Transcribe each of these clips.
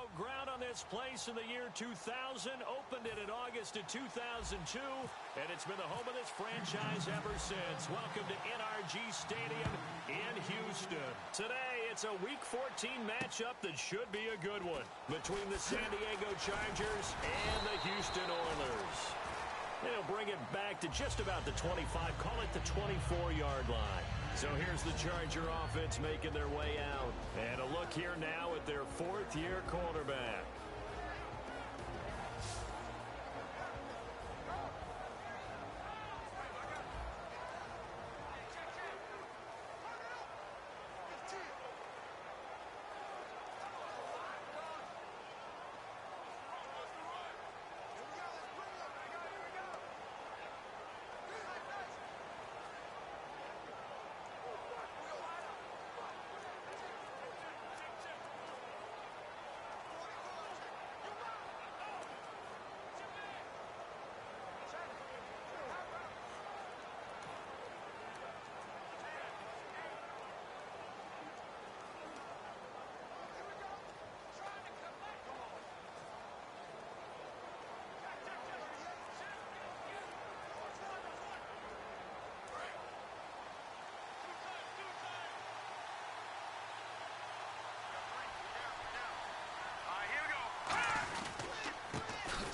broke ground on this place in the year 2000, opened it in August of 2002, and it's been the home of this franchise ever since. Welcome to NRG Stadium in Houston. Today, it's a Week 14 matchup that should be a good one between the San Diego Chargers and the Houston Oilers. They'll bring it back to just about the 25, call it the 24-yard line. So here's the Charger offense making their way out. And a look here now at their fourth-year quarterback.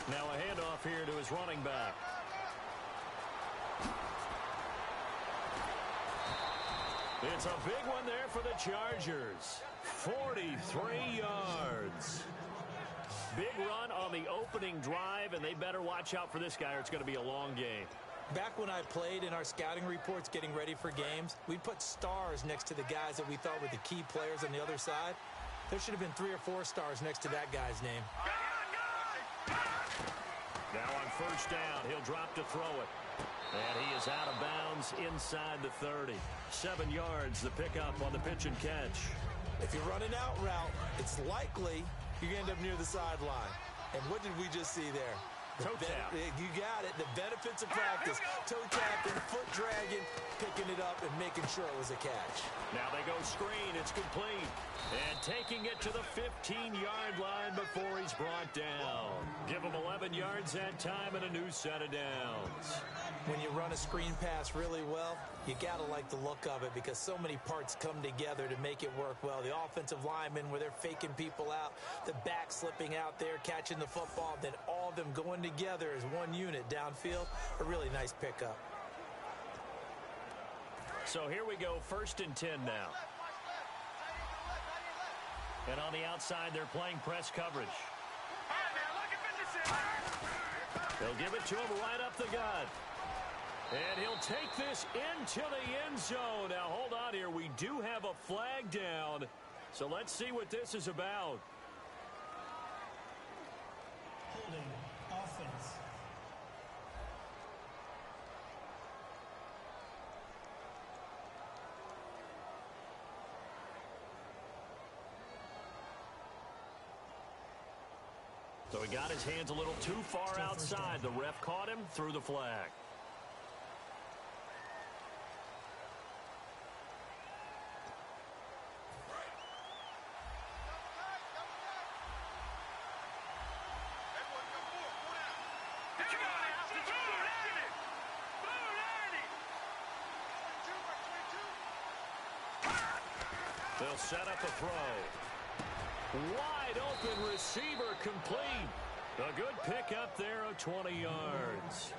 Now a handoff here to his running back. It's a big one there for the Chargers. 43 yards. Big run on the opening drive, and they better watch out for this guy or it's going to be a long game. Back when I played in our scouting reports getting ready for games, we'd put stars next to the guys that we thought were the key players on the other side. There should have been 3 or 4 stars next to that guy's name. Now on first down, he'll drop to throw it. And he is out of bounds inside the 30. 7 yards, the pickup on the pitch and catch. If you run an out route, it's likely you end up near the sideline. And what did we just see there? Toe tap. You got it. The benefits of practice. Toe tapping, foot dragging, picking it up, and making sure it was a catch. Now they go screen. It's complete. And taking it to the 15-yard line before he's brought down. Give him 11 yards that time and a new set of downs. When you run a screen pass really well, you got to like the look of it because so many parts come together to make it work well. The offensive linemen, where they're faking people out, the back slipping out there, catching the football, then all of them going together as one unit downfield. A really nice pickup. So here we go, 1st and 10 now. And on the outside, they're playing press coverage. They'll give it to him right up the gut. And he'll take this into the end zone. Now, hold on here. We do have a flag down. So let's see what this is about. Holding offense. So he got his hands a little too far outside. The ref caught him, threw the flag. They'll set up a throw. Wide open receiver complete. A good pickup there of 20 yards.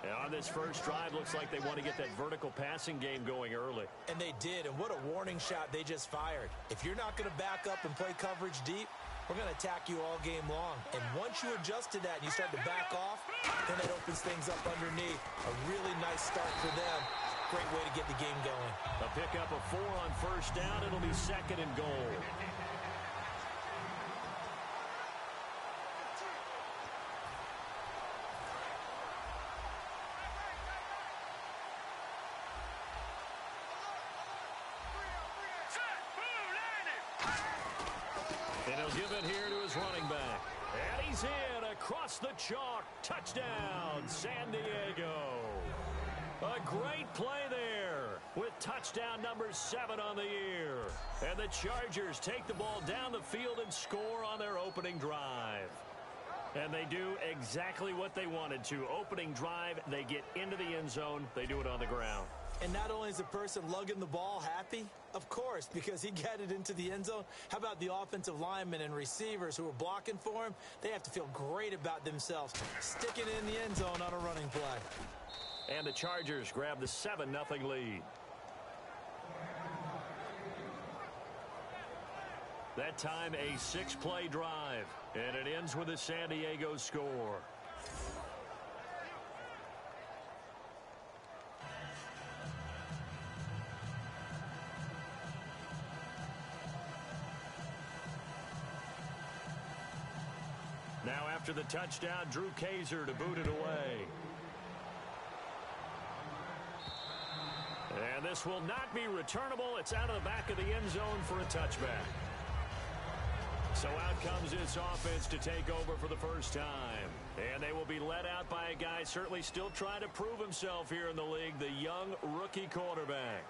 And on this first drive, looks like they want to get that vertical passing game going early. And they did, and what a warning shot they just fired. If you're not going to back up and play coverage deep, we're going to attack you all game long. And once you adjust to that and you start to back off, then it opens things up underneath. A really nice start for them. Great way to get the game going. A pickup of 4 on first down. It'll be 2nd and goal. And he'll give it here to his running back. And he's in across the chalk. Touchdown, San Diego. A great play there. with touchdown number 7 on the year. And the Chargers take the ball down the field and score on their opening drive. And they do exactly what they wanted to. Opening drive, they get into the end zone. They do it on the ground. And not only is the person lugging the ball happy, of course, because he got it into the end zone. How about the offensive linemen and receivers who are blocking for him? They have to feel great about themselves, sticking it in the end zone on a running play. And the Chargers grab the 7-0 lead. That time, a 6-play drive, and it ends with a San Diego score. Now after the touchdown, Drew Kaiser to boot it away. And this will not be returnable. It's out of the back of the end zone for a touchback. So out comes this offense to take over for the first time. And they will be led out by a guy certainly still trying to prove himself here in the league, the young rookie quarterback.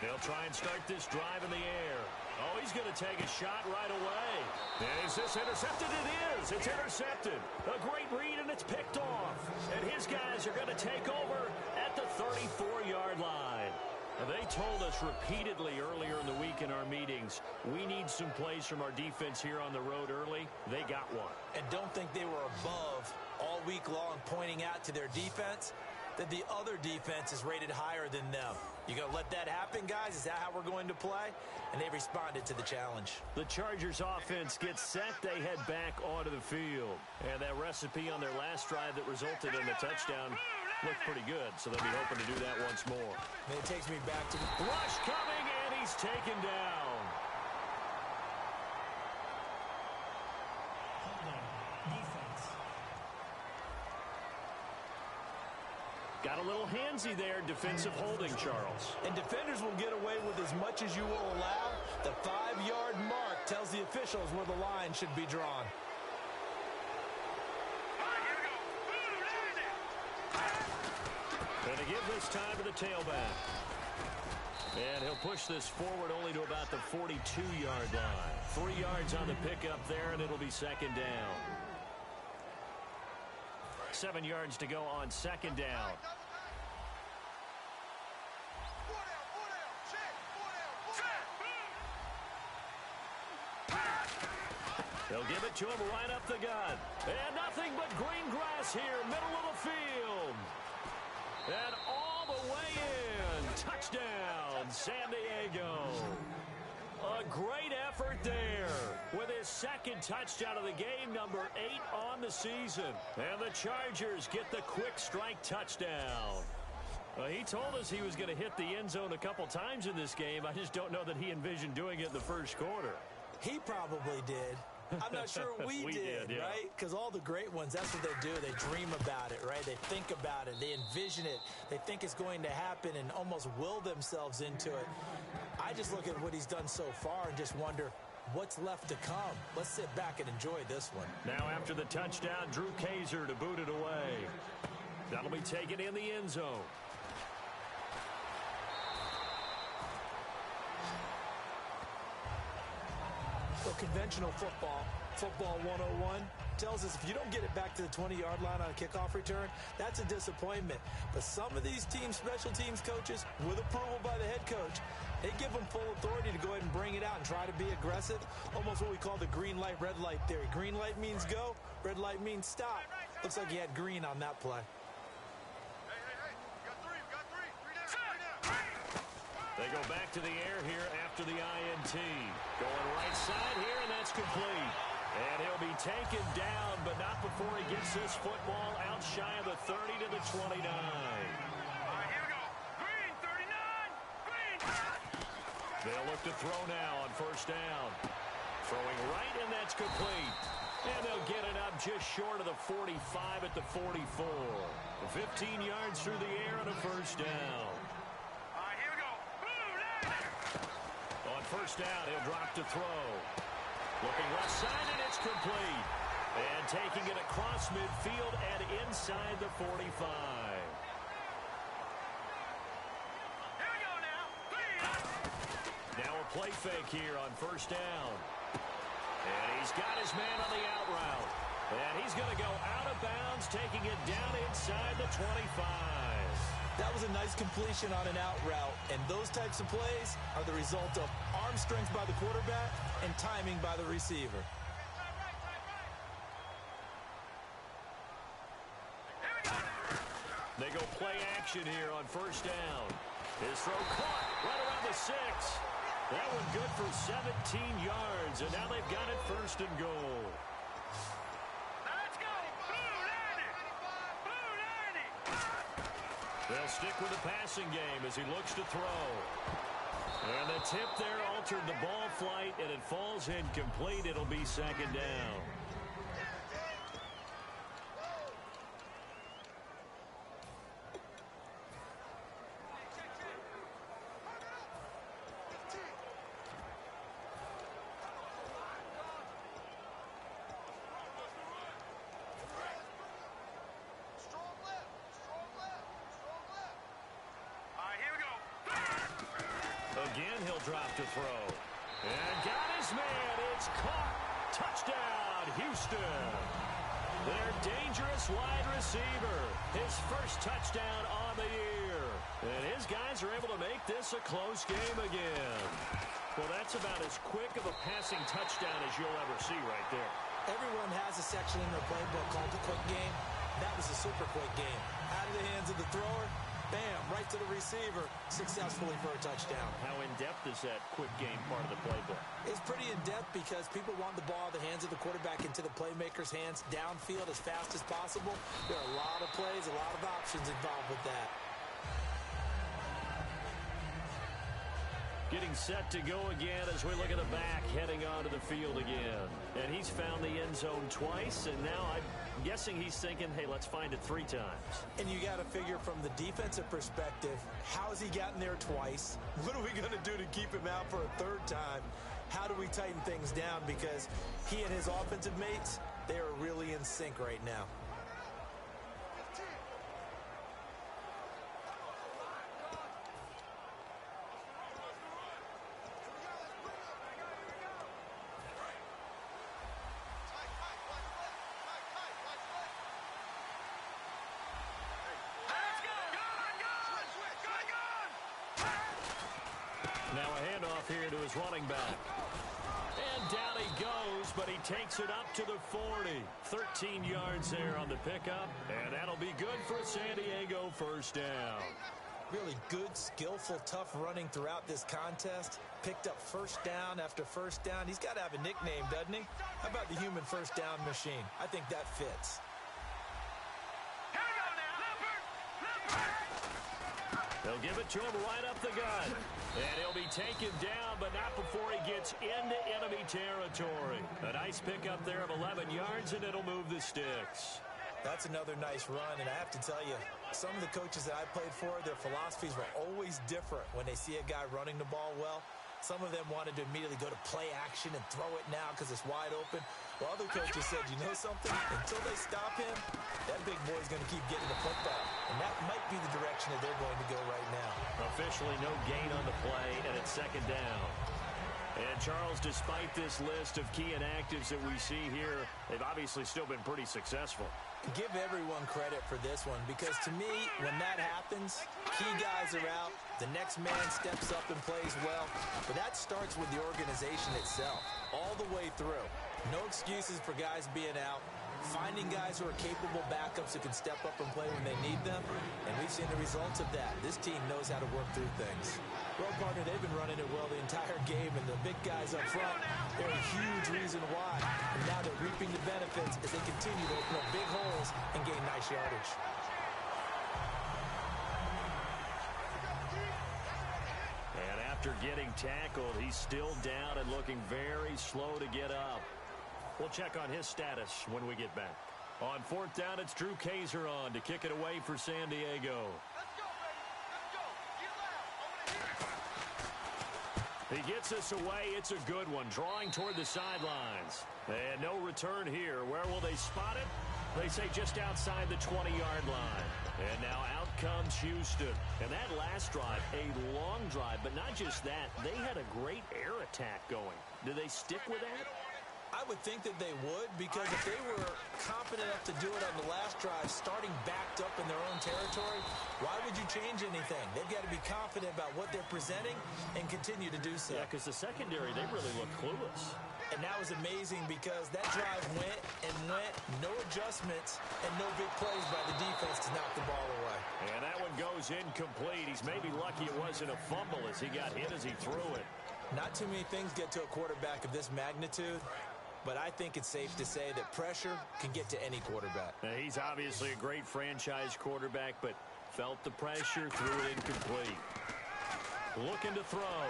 They'll try and start this drive in the air. Oh, he's going to take a shot right away. And is this intercepted? It is. It's intercepted. A great read, and it's picked off. And his guys are going to take over at the 34-yard line. Now, they told us repeatedly earlier in the week in our meetings, we need some plays from our defense here on the road early. They got one. And don't think they were above all week long pointing out to their defense that the other defense is rated higher than them. You going to let that happen, guys? Is that how we're going to play? And they responded to the challenge. The Chargers offense gets set. They head back onto the field. And that recipe on their last drive that resulted in the touchdown looked pretty good. So they'll be hoping to do that once more. And it takes me back to the rush coming, and he's taken down. Got a little handsy there, defensive holding, Charles. And defenders will get away with as much as you will allow. The 5-yard mark tells the officials where the line should be drawn. And to give this time to the tailback. And he'll push this forward only to about the 42-yard line. 3 yards on the pickup there, and it'll be second down. 7 yards to go on second down. They'll give it to him right up the gut. And nothing but green grass here, middle of the field. And all the way in. Touchdown, San Diego. A great effort there with his second touchdown of the game, number 8 on the season. And the Chargers get the quick strike touchdown. He told us he was going to hit the end zone a couple times in this game. I just don't know that he envisioned doing it in the first quarter. He probably did. I'm not sure we did, yeah. Right? Because all the great ones, that's what they do. They dream about it, right? They think about it. They envision it. They think it's going to happen and almost will themselves into it. I just look at what he's done so far and just wonder what's left to come. Let's sit back and enjoy this one. Now after the touchdown, Drew Kaiser to boot it away. That'll be taken in the end zone. So conventional football 101, tells us if you don't get it back to the 20-yard line on a kickoff return, that's a disappointment. But some of these special teams coaches, with approval by the head coach, they give them full authority to go ahead and bring it out and try to be aggressive, almost what we call the green light, red light theory. Green light means go, red light means stop. Looks like he had green on that play. They go back to the air here after the INT. Going right side here, and that's complete. And he'll be taken down, but not before he gets this football out shy of the 30 to the 29. All right, here we go. Green, 39. Green. They'll look to throw now on first down. Throwing right, and that's complete. And they'll get it up just short of the 45 at the 44. 15 yards through the air and a first down. All right, here we go. On first down, he'll drop to throw. Looking left side, and it's complete. And taking it across midfield and inside the 45. Here we go now. Now a play fake here on first down. And he's got his man on the out route. And he's going to go out of bounds, taking it down inside the 25. That was a nice completion on an out route, and those types of plays are the result of arm strength by the quarterback and timing by the receiver. They go play action here on first down. His throw caught right around the 6. That one good for 17 yards, and now they've got it first and goal. Let's go. They'll stick with the passing game as he looks to throw. And the tip there altered the ball flight, and it falls incomplete. It'll be second down. Again, he'll drop to throw. And got his man. It's caught. Touchdown, Houston. Their dangerous wide receiver. His first touchdown on the year. And his guys are able to make this a close game again. Well, that's about as quick of a passing touchdown as you'll ever see right there. Everyone has a section in their playbook called the quick game. That was a super quick game. Out of the hands of the thrower. Bam, right to the receiver, successfully for a touchdown. How in-depth is that quick game part of the playbook? It's pretty in-depth because people want the ball in the hands of the quarterback into the playmaker's hands downfield as fast as possible. There are a lot of plays, a lot of options involved with that. Getting set to go again as we look at the back heading onto the field again. And he's found the end zone twice, and now I'm guessing he's thinking, hey, let's find it 3 times. And you got to figure from the defensive perspective, how has he gotten there twice? What are we going to do to keep him out for a 3rd time? How do we tighten things down? Because he and his offensive mates, they are really in sync right now. Now a handoff here to his running back. And down he goes, but he takes it up to the 40. 13 yards there on the pickup, and that'll be good for San Diego first down. Really good, skillful, tough running throughout this contest. Picked up first down after first down. He's got to have a nickname, doesn't he? How about the human first down machine? I think that fits. They'll give it to him right up the gut. And he'll be taken down, but not before he gets into enemy territory. A nice pickup there of 11 yards, and it'll move the sticks. That's another nice run, and I have to tell you, some of the coaches that I played for, their philosophies were always different when they see a guy running the ball well. Some of them wanted to immediately go to play action and throw it now because it's wide open. While other coaches said, you know something? Until they stop him, that big boy's going to keep getting the football. And that might be the direction that they're going to go right now. Officially no gain on the play, and it's second down. And, Charles, despite this list of key inactives that we see here, they've obviously still been pretty successful. Give everyone credit for this one because, to me, when that happens, key guys are out, the next man steps up and plays well. But that starts with the organization itself, all the way through. No excuses for guys being out. Finding guys who are capable backups who can step up and play when they need them. And we've seen the results of that. This team knows how to work through things. Well, partner, they've been running it well the entire game, and the big guys up front, they're a huge reason why. And now they're reaping the benefits as they continue to open up big holes and gain nice yardage. And after getting tackled, he's still down and looking very slow to get up. We'll check on his status when we get back. On fourth down, it's Drew Kaiser on to kick it away for San Diego. Let's go, baby. Let's go. Get loud. I want to hear it. He gets us away. It's a good one. Drawing toward the sidelines. And no return here. Where will they spot it? They say just outside the 20-yard line. And now out comes Houston. And that last drive, a long drive, but not just that. They had a great air attack going. Do they stick with that? I would think that they would, because if they were confident enough to do it on the last drive, starting backed up in their own territory, why would you change anything? They've got to be confident about what they're presenting and continue to do so. Yeah, because the secondary, they really look clueless. And that was amazing because that drive went and went, no adjustments, and no big plays by the defense to knock the ball away. And that one goes incomplete. He's maybe lucky it wasn't a fumble as he got hit as he threw it. Not too many things get to a quarterback of this magnitude, but I think it's safe to say that pressure can get to any quarterback. Now, he's obviously a great franchise quarterback, but felt the pressure, threw it incomplete. Looking to throw.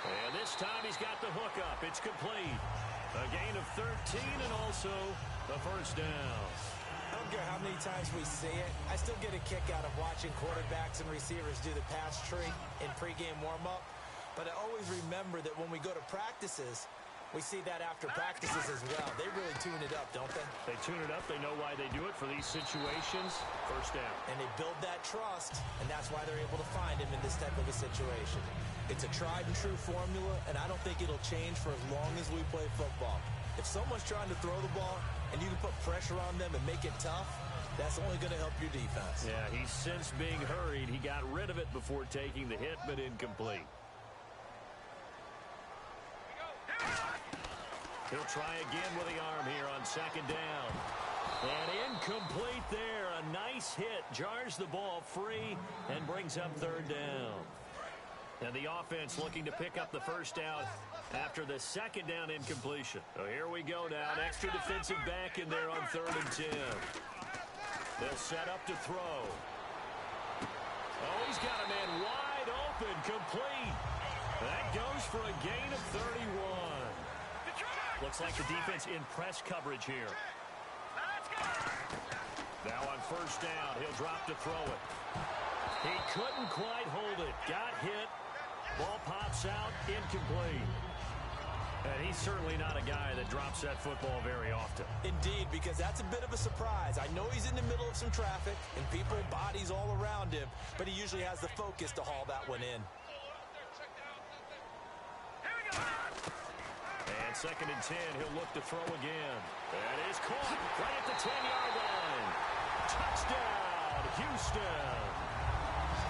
And this time he's got the hook up. It's complete. A gain of 13 and also the first down. I don't care how many times we see it. I still get a kick out of watching quarterbacks and receivers do the pass tree in pregame warm-up. But I always remember that when we go to practices, we see that after practices as well. They really tune it up, don't they? They tune it up. They know why they do it for these situations. First down. And they build that trust, and that's why they're able to find him in this type of a situation. It's a tried-and-true formula, and I don't think it'll change for as long as we play football. If someone's trying to throw the ball and you can put pressure on them and make it tough, that's only going to help your defense. Yeah, he's since being hurried. He got rid of it before taking the hit, but incomplete. He'll try again with the arm here on second down. And incomplete there. A nice hit. Jars the ball free and brings up third down. And the offense looking to pick up the first down after the second down incompletion. So here we go now. An extra defensive back in there on 3rd and 10. They'll set up to throw. Oh, he's got a man wide open. Complete. That goes for a gain of 31. Looks like the defense in press coverage here. Now on first down, he'll drop to throw it. He couldn't quite hold it. Got hit. Ball pops out. Incomplete. And he's certainly not a guy that drops that football very often. Indeed, because that's a bit of a surprise. I know he's in the middle of some traffic and people, bodies all around him, but he usually has the focus to haul that one in. And 2nd and 10, he'll look to throw again. That is caught right at the 10-yard line. Touchdown, Houston.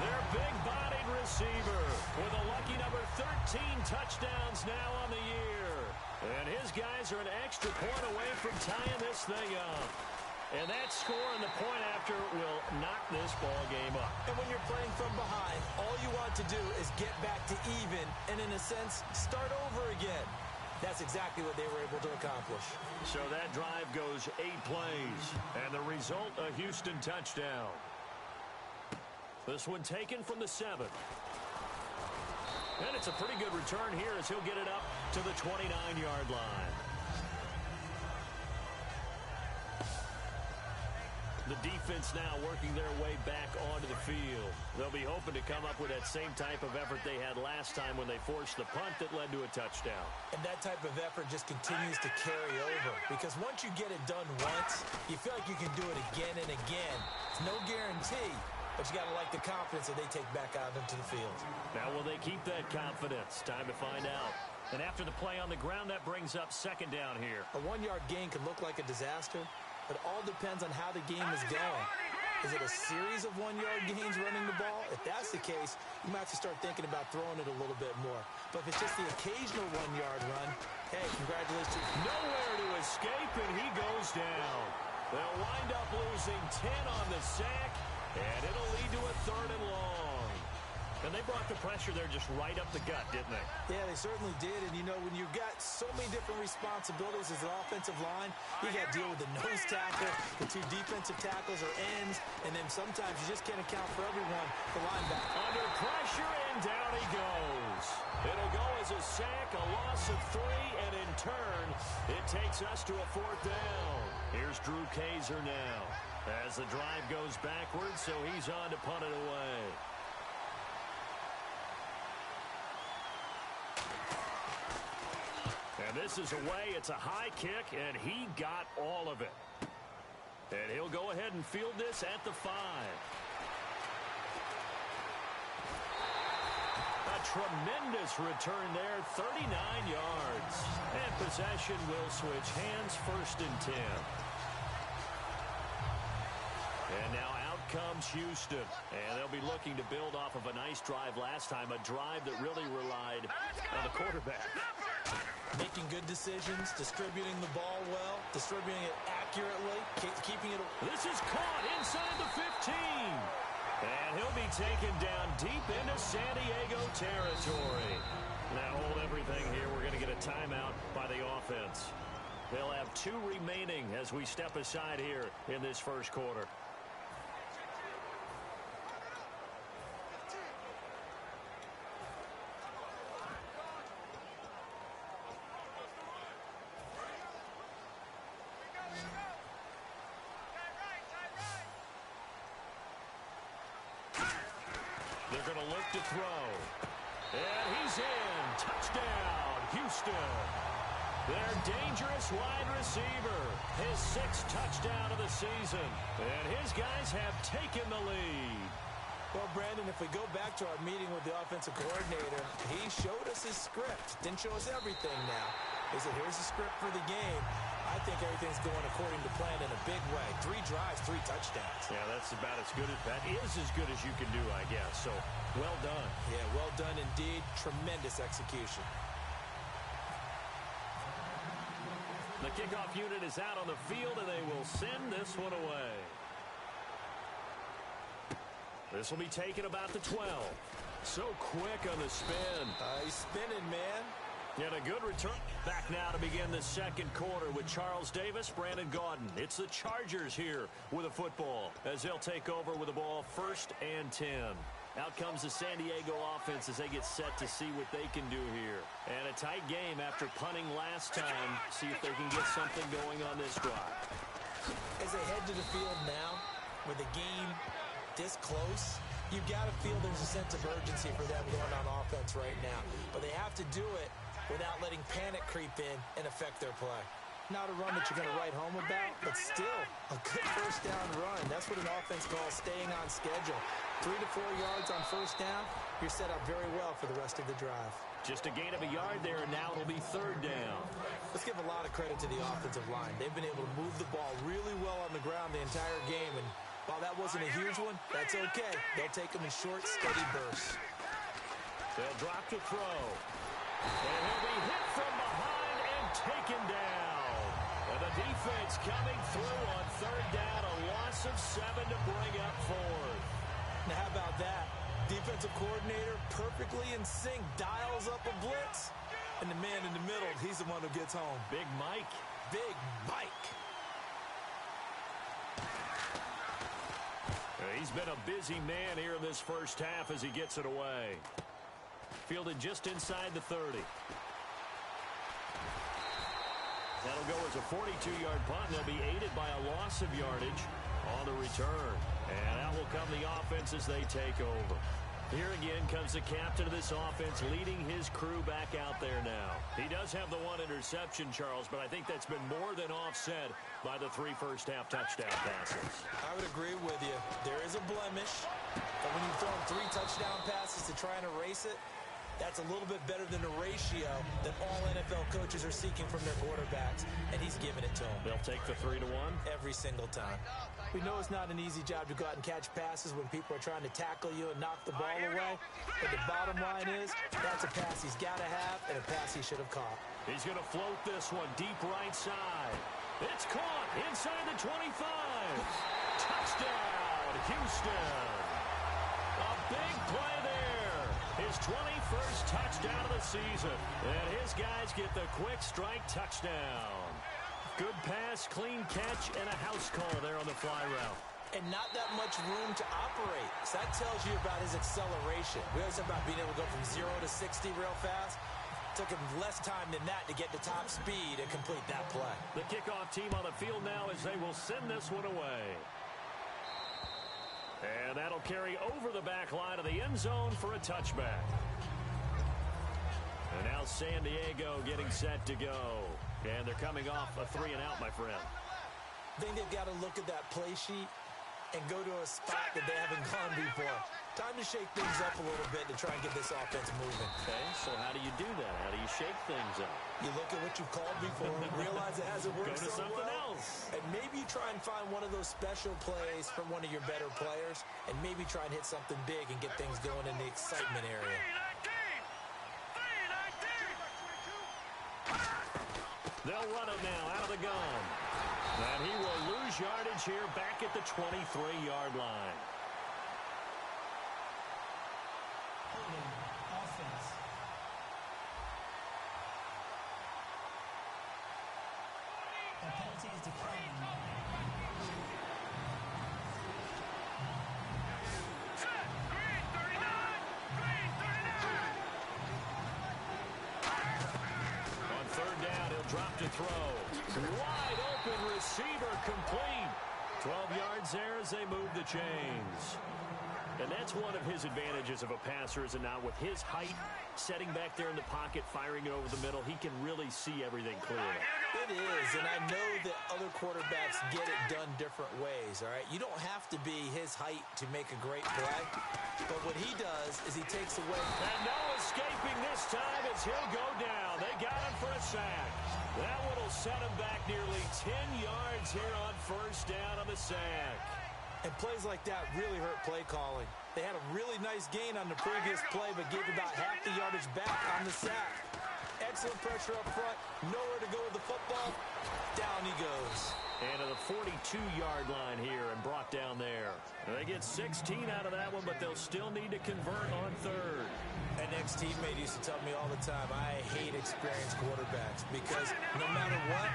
Their big-bodied receiver with a lucky number 13 touchdowns now on the year. And his guys are an extra point away from tying this thing up. And that score and the point after will knock this ball game up. And when you're playing from behind, all you want to do is get back to even and, in a sense, start over again. That's exactly what they were able to accomplish. So that drive goes 8 plays, and the result, a Houston touchdown. This one taken from the 7. And it's a pretty good return here as he'll get it up to the 29-yard line. The defense now working their way back onto the field. They'll be hoping to come up with that same type of effort they had last time when they forced the punt that led to a touchdown. And that type of effort just continues to carry over. Because once you get it done once, you feel like you can do it again and again. It's no guarantee, but you got to like the confidence that they take back out into the field. Now, will they keep that confidence? Time to find out. And after the play on the ground, that brings up 2nd down here. A 1-yard gain can look like a disaster, but it all depends on how the game is going. Is it a series of 1-yard gains running the ball? If that's the case, you might have to start thinking about throwing it a little bit more. But if it's just the occasional 1-yard run, hey, congratulations. Nowhere to escape, and he goes down. They'll wind up losing 10 on the sack, and it'll lead to a 3rd and long. And they brought the pressure there just right up the gut, didn't they? Yeah, they they certainly did. And, you know, when you've got so many different responsibilities as an offensive line, you got to deal with the nose tackle, the two defensive tackles or ends, and then sometimes you just can't account for everyone, the linebacker. Under pressure, and down he goes. It'll go as a sack, a loss of 3, and in turn, it takes us to a 4th down. Here's Drew Kaiser now as the drive goes backwards, so he's on to punt it away. And this is away. It's a high kick, and he got all of it. And he'll go ahead and field this at the 5. A tremendous return there, 39 yards. And possession will switch hands, 1st and 10. And now out comes Houston. And they'll be looking to build off of a nice drive last time, a drive that really relied on the quarterback. Making good decisions, distributing the ball well, distributing it accurately, keeping it. This is caught inside the 15. And he'll be taken down deep into San Diego territory. Now hold everything here. We're going to get a timeout by the offense. They'll have 2 remaining as we step aside here in this first quarter. They're going to look to throw. And he's in. Touchdown, Houston. Their dangerous wide receiver. His 6th touchdown of the season. And his guys have taken the lead. Well, Brandon, if we go back to our meeting with the offensive coordinator, he showed us his script. Didn't show us everything now. He said, here's the script for the game. I think everything's going according to plan in a big way. 3 drives, 3 touchdowns. Yeah, that's about as good as that is as good as you can do, I guess. So, well done. Yeah, well done indeed. Tremendous execution. The kickoff unit is out on the field, and they will send this one away. This will be taken about the 12. So quick on the spin. He's spinning, man. And a good return. Back now to begin the second quarter with Charles Davis, Brandon Gaudin. It's the Chargers here with a football as they'll take over with the ball, 1st and 10. Out comes the San Diego offense as they get set to see what they can do here. And a tight game after punting last time. See if they can get something going on this drive. As they head to the field now, with the game this close, you've got to feel there's a sense of urgency for them going on offense right now. But they have to do it without letting panic creep in and affect their play. Not a run that you're going to write home about, but still a good 1st down run. That's what an offense calls staying on schedule. 3 to 4 yards on 1st down, you're set up very well for the rest of the drive. Just a gain of a yard there, and now it'll be 3rd down. Let's give a lot of credit to the offensive line. They've been able to move the ball really well on the ground the entire game, and while that wasn't a huge one, that's okay. They'll take them in short, steady bursts. They'll drop to throw. And he'll be hit from behind and taken down. And the defense coming through on 3rd down, a loss of 7 to bring up 4th. Now, how about that? Defensive coordinator perfectly in sync, dials up a blitz, and the man in the middle, he's the one who gets home. Big Mike. Big Mike. He's been a busy man here in this first half as he gets it away. Fielded just inside the 30. That'll go as a 42-yard punt, and they'll be aided by a loss of yardage on the return. And out will come the offense as they take over. Here again comes the captain of this offense leading his crew back out there now. He does have the 1 interception, Charles, but I think that's been more than offset by the 3 first-half touchdown passes. I would agree with you. There is a blemish, but when you throw 3 touchdown passes to try and erase it, that's a little bit better than the ratio that all NFL coaches are seeking from their quarterbacks, and he's giving it to them. They'll take the 3-1? Every single time. We know it's not an easy job to go out and catch passes when people are trying to tackle you and knock the ball away, but the bottom line is that's a pass he's got to have and a pass he should have caught. He's going to float this one deep right side. It's caught inside the 25. Touchdown, Houston. A big play there. His 21st touchdown of the season. And his guys get the quick strike touchdown. Good pass, clean catch, and a house call there on the fly route. And not that much room to operate. So that tells you about his acceleration. We always talk about being able to go from 0 to 60 real fast. Took him less time than that to get to top speed and complete that play. The kickoff team on the field now as they will send this one away. And that'll carry over the back line of the end zone for a touchback. And now San Diego getting set to go. And they're coming off a 3-and-out, my friend. I think they've got to look at that play sheet and go to a spot that they haven't gone before. Time to shake things up a little bit to try and get this offense moving. Okay, so how do you do that? How do you shake things up? You look at what you've called before and realize it hasn't worked Go to so something well. else. And maybe you try and find one of those special plays from one of your better players and maybe try and hit something big and get things going in the excitement area. They'll run it now out of the gun. And he will lose yardage here back at the 23-yard line. Holding offense. The penalty is declined. On third down, he'll drop to throw. Wide open receiver complete. 12 yards there as they move the chains. And that's one of his advantages of a passer, is it not? With his height, setting back there in the pocket, firing it over the middle, he can really see everything clearly. It is, and I know that other quarterbacks get it done different ways, all right? You don't have to be his height to make a great play, but what he does is he takes away. And no escaping this time as he'll go down. They got him for a sack. That one will set him back nearly 10 yards here on first down on the sack. And plays like that really hurt play calling. They had a really nice gain on the previous play, but gave about half the yardage back on the sack. Excellent pressure up front. Nowhere to go with the football. Down he goes. And to the 42-yard line here and brought down there. And they get 16 out of that one, but they'll still need to convert on third. An ex-teammate used to tell me all the time, I hate experienced quarterbacks because no matter what,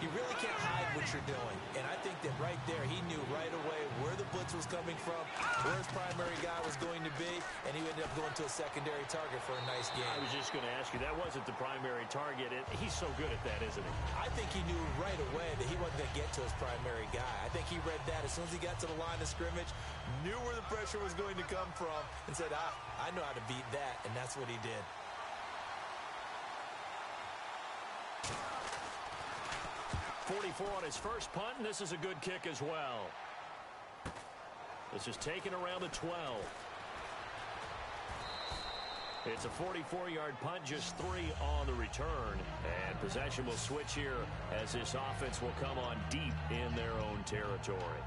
you really can't hide what you're doing. And I think that right there, he knew right away where the blitz was coming from, where his primary guy was going to be, and he ended up going to a secondary target for a nice game. I was just going to ask you, that wasn't the primary target. He's so good at that, isn't he? I think he knew right away that he wasn't going to get to his primary guy. I think he read that as soon as he got to the line of scrimmage, knew where the pressure was going to come from, and said, I know how to beat that, and that's what he did. .44 on his first punt, and this is a good kick as well. This is taken around the 12. It's a 44-yard punt, just 3 on the return. And possession will switch here as this offense will come on deep in their own territory.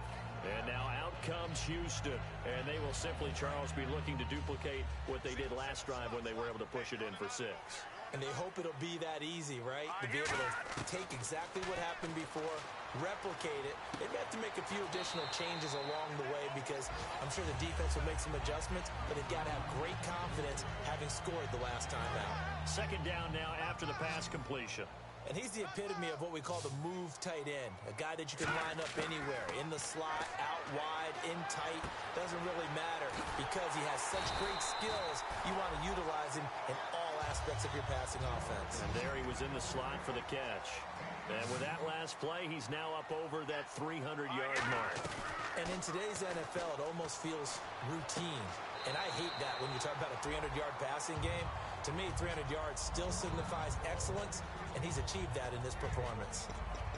And now out comes Houston. And they will simply, Charles, be looking to duplicate what they did last drive when they were able to push it in for 6. And they hope it'll be that easy, right? To be able to take exactly what happened before, replicate it. They may have to make a few additional changes along the way because I'm sure the defense will make some adjustments, but they've got to have great confidence having scored the last time out. Second down now after the pass completion. And he's the epitome of what we call the move tight end, a guy that you can line up anywhere, in the slot, out wide, in tight. Doesn't really matter because he has such great skills. You want to utilize him in all aspects of your passing offense. And there he was in the slot for the catch. And with that last play, he's now up over that 300-yard mark. And in today's NFL, it almost feels routine. And I hate that when you talk about a 300-yard passing game. To me, 300 yards still signifies excellence, and he's achieved that in this performance.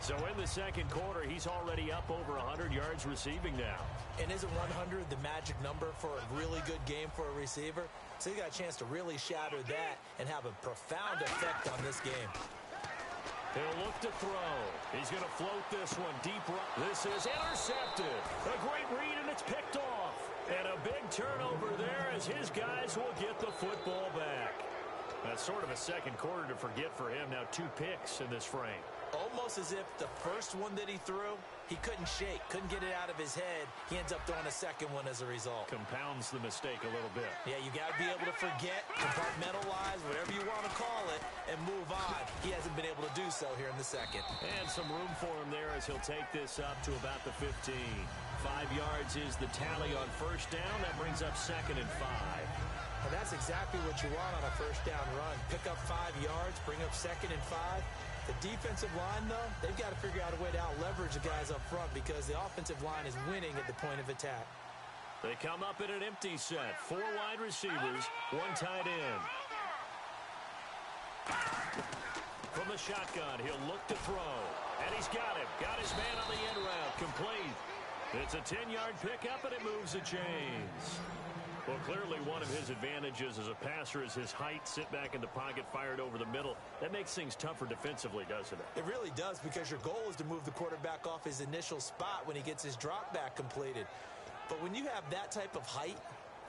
So in the second quarter, he's already up over 100 yards receiving now. And isn't 100 the magic number for a really good game for a receiver? So he got a chance to really shatter that and have a profound effect on this game. He'll look to throw. He's going to float this one deep right. This is intercepted. A great read, and it's picked off. And a big turnover there as his guys will get the football back. That's sort of a second quarter to forget for him. Now 2 picks in this frame. Almost as if the first one that he threw, he couldn't shake, couldn't get it out of his head. He ends up throwing a second one as a result. Compounds the mistake a little bit. Yeah, you got to be able to forget, compartmentalize, whatever you want to call it, and move on. He hasn't been able to do so here in the second. And some room for him there as he'll take this up to about the 15. 5 yards is the tally on first down. That brings up 2nd and 5. And that's exactly what you want on a first down run. Pick up 5 yards, bring up 2nd and 5. The defensive line, though, they've got to figure out a way to out-leverage the guys up front because the offensive line is winning at the point of attack. They come up in an empty set. 4 wide receivers, 1 tight end. From the shotgun, he'll look to throw. And he's got him. Got his man on the end route. Complete. It's a 10-yard pickup, and it moves the chains. Well, clearly one of his advantages as a passer is his height. Sit back in the pocket, fired over the middle. That makes things tougher defensively, doesn't it? It really does, because your goal is to move the quarterback off his initial spot when he gets his drop back completed. But when you have that type of height,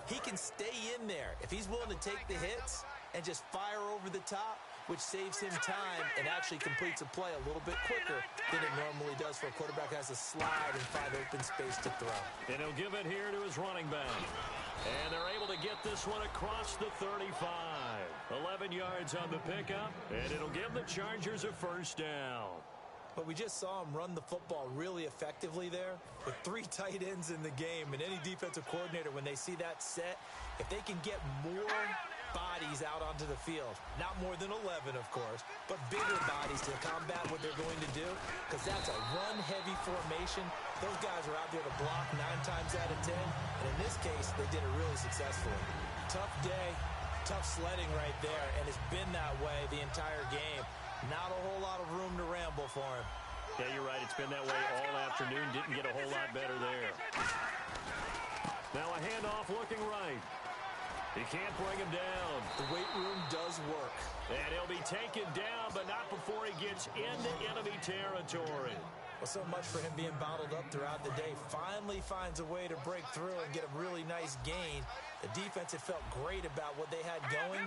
he can stay in there. If he's willing to take the hits and just fire over the top, which saves him time and actually completes a play a little bit quicker than it normally does for a quarterback who has to slide and find open space to throw. And he'll give it here to his running back. And they're able to get this one across the 35. 11 yards on the pickup, and it'll give the Chargers a first down. But we just saw him run the football really effectively there with 3 tight ends in the game. And any defensive coordinator, when they see that set, if they can get more bodies out onto the field, not more than 11, of course, but bigger bodies to combat what they're going to do, because that's a run-heavy formation. Those guys are out there to block 9 times out of 10, and in this case, they did it really successfully. Tough day, tough sledding right there, and it's been that way the entire game. Not a whole lot of room to ramble for him. Yeah, you're right. It's been that way all afternoon. Didn't get a whole lot better there. Now a handoff looking right. He can't bring him down. The weight room does work. And he'll be taken down, but not before he gets into enemy territory. Well, so much for him being bottled up throughout the day. Finally finds a way to break through and get a really nice gain. The defense had felt great about what they had going.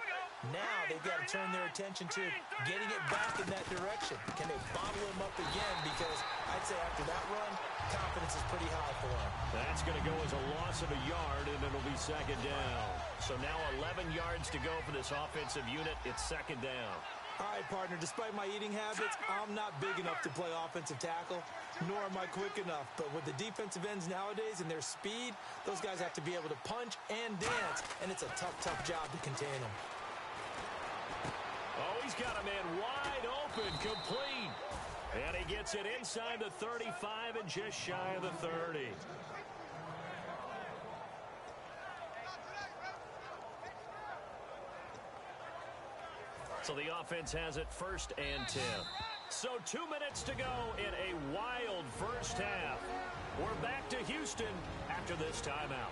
Now they've got to turn their attention to getting it back in that direction. Can they bottle him up again? Because I'd say after that run, confidence is pretty high for him. That's going to go as a loss of a yard, and it'll be 2nd down. So now 11 yards to go for this offensive unit. It's 2nd down. All right, partner, despite my eating habits, I'm not big enough to play offensive tackle, nor am I quick enough. But with the defensive ends nowadays and their speed, those guys have to be able to punch and dance, and it's a tough, tough job to contain them. Oh, he's got a man wide open, complete. And he gets it inside the 35 and just shy of the 30. So the offense has it 1st and 10. So 2 minutes to go in a wild first half. We're back to Houston after this timeout.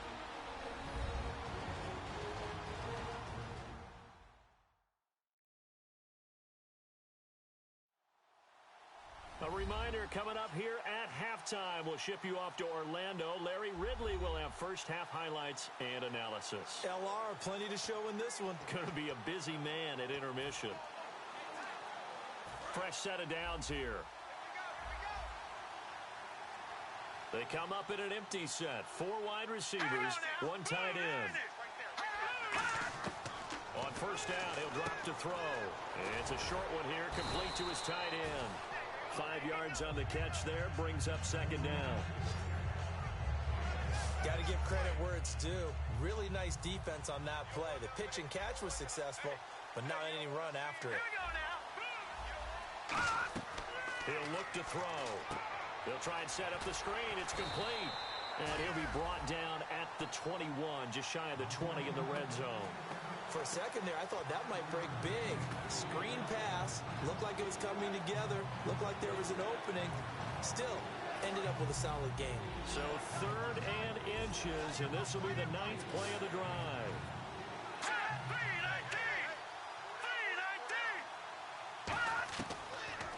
A reminder coming up here at halftime. We'll ship you off to Orlando. Larry Ridley will have first half highlights and analysis. LR, plenty to show in this one. Going to be a busy man at intermission. Fresh set of downs here. They come up in an empty set. 4 wide receivers, 1 tight end. On first down, he'll drop to throw. It's a short one here, complete to his tight end. 5 yards on the catch there, brings up 2nd down. Got to give credit where it's due. Really nice defense on that play. The pitch and catch was successful, but not any run after it. He'll look to throw. He'll try and set up the screen. It's complete. And he'll be brought down at the 21, just shy of the 20 in the red zone. For a second there, I thought that might break big. Screen pass. Looked like it was coming together. Looked like there was an opening. Still, ended up with a solid game. So 3rd and inches, and this will be the 9th play of the drive.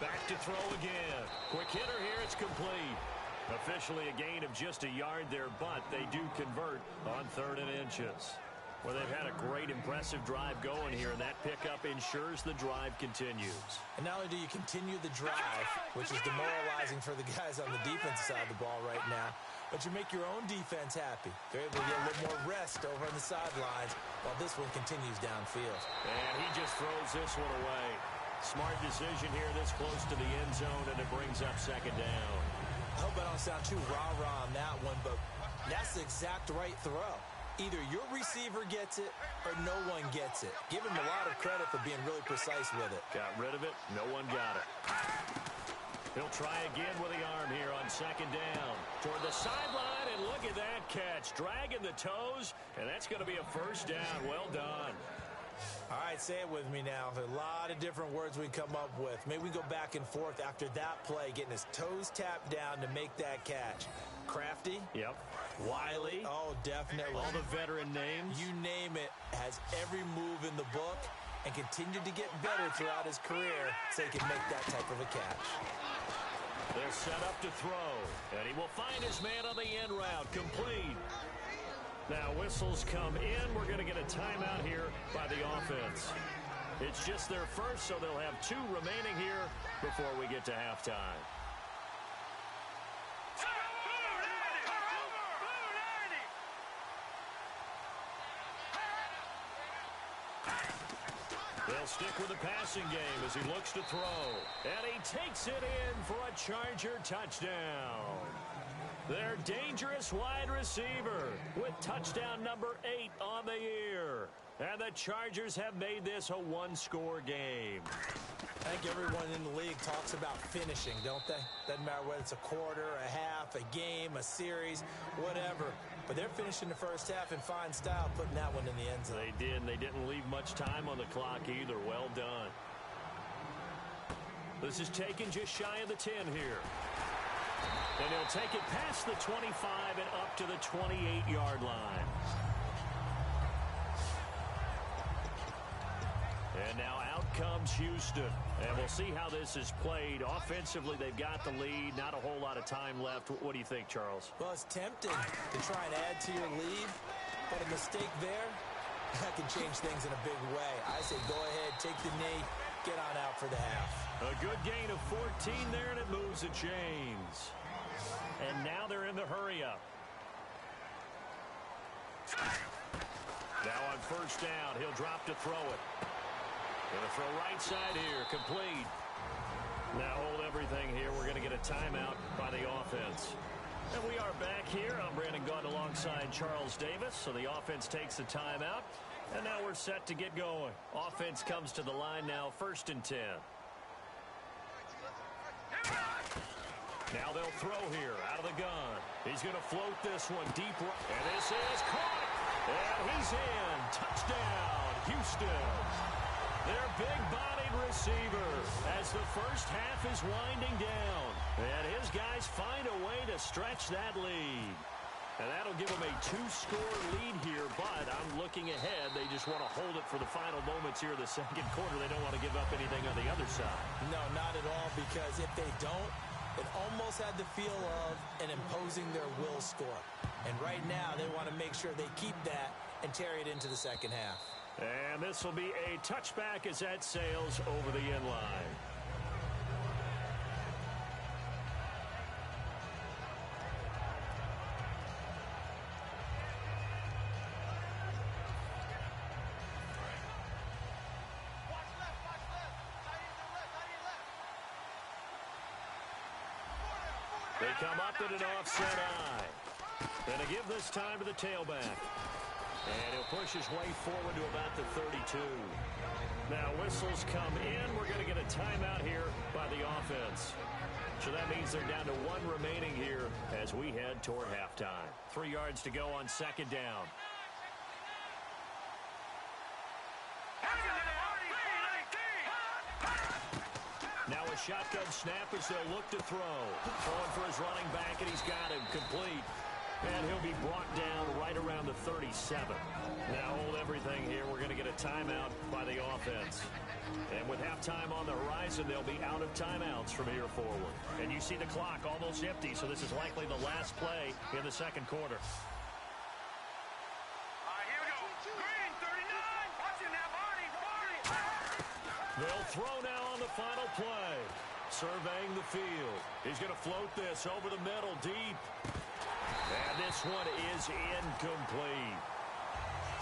Back to throw again. Quick hitter here, it's complete. Officially a gain of just a yard there, but they do convert on 3rd and inches. Well, they've had a great, impressive drive going here, and that pickup ensures the drive continues. And not only do you continue the drive, which is demoralizing for the guys on the defensive side of the ball right now, but you make your own defense happy. They're able to get a little more rest over on the sidelines while this one continues downfield. And he just throws this one away. Smart decision here this close to the end zone, and it brings up second down. I hope I don't sound too rah-rah on that one, but that's the exact right throw. Either your receiver gets it or no one gets it. Give him a lot of credit for being really precise with it. Got rid of it. No one got it. He'll try again with the arm here on second down. Toward the sideline, and look at that catch. Dragging the toes, and that's going to be a first down. Well done. All right, say it with me now. There's a lot of different words we come up with. Maybe we go back and forth after that play, getting his toes tapped down to make that catch. Crafty? Yep. Wiley? Oh, definitely. All the veteran names? You name it. Has every move in the book and continued to get better throughout his career so he can make that type of a catch. They're set up to throw, and he will find his man on the end route, complete. Now whistles come in. We're going to get a timeout here by the offense. It's just their first, so they'll have 2 remaining here before we get to halftime. They'll stick with the passing game as he looks to throw. And he takes it in for a Charger touchdown. Their dangerous wide receiver with touchdown number 8 on the year. And the Chargers have made this a 1-score game. I think everyone in the league talks about finishing, don't they? Doesn't matter whether it's a quarter, a half, a game, a series, whatever. But they're finishing the first half in fine style, putting that one in the end zone. They did, and they didn't leave much time on the clock either. Well done. This is taken just shy of the 10 here. And he'll take it past the 25 and up to the 28-yard line. And now out comes Houston. And we'll see how this is played. Offensively, they've got the lead. Not a whole lot of time left. What do you think, Charles? Well, it's tempting to try and add to your lead, but a mistake there, that can change things in a big way. I say go ahead, take the knee, get on out for the half. A good gain of 14 there, and it moves the chains. And now they're in the hurry-up. Now on first down, he'll drop to throw it. Going to throw right side here, complete. Now hold everything here. We're going to get a timeout by the offense. And we are back here. I'm Brandon Gaunt alongside Charles Davis. So the offense takes the timeout. And now we're set to get going. Offense comes to the line now, 1st and 10. Now they'll throw here out of the gun. He's going to float this one deep. And this is caught. And he's in. Touchdown, Houston. Their big-bodied receiver as the first half is winding down. And his guys find a way to stretch that lead. And that'll give them a 2-score lead here, but I'm looking ahead. They just want to hold it for the final moments here in the second quarter. They don't want to give up anything on the other side. No, not at all, because if they don't, it almost had the feel of an imposing their will score. And right now, they want to make sure they keep that and carry it into the second half. And this will be a touchback as that sails over the end line. They come up in an offset eye. And to give this time to the tailback. And he'll push his way forward to about the 32. Now whistles come in. We're going to get a timeout here by the offense. So that means they're down to 1 remaining here as we head toward halftime. 3 yards to go on second down. Now a shotgun snap as they'll look to throw. Throwing for his running back, and he's got him complete. And he'll be brought down right around the 37. Now hold everything here. We're going to get a timeout by the offense. And with halftime on the horizon, they'll be out of timeouts from here forward. And you see the clock almost empty, so this is likely the last play in the second quarter. All right, here we go. 3, They'll throw now on the final play. Surveying the field. He's going to float this over the middle deep. And this one is incomplete.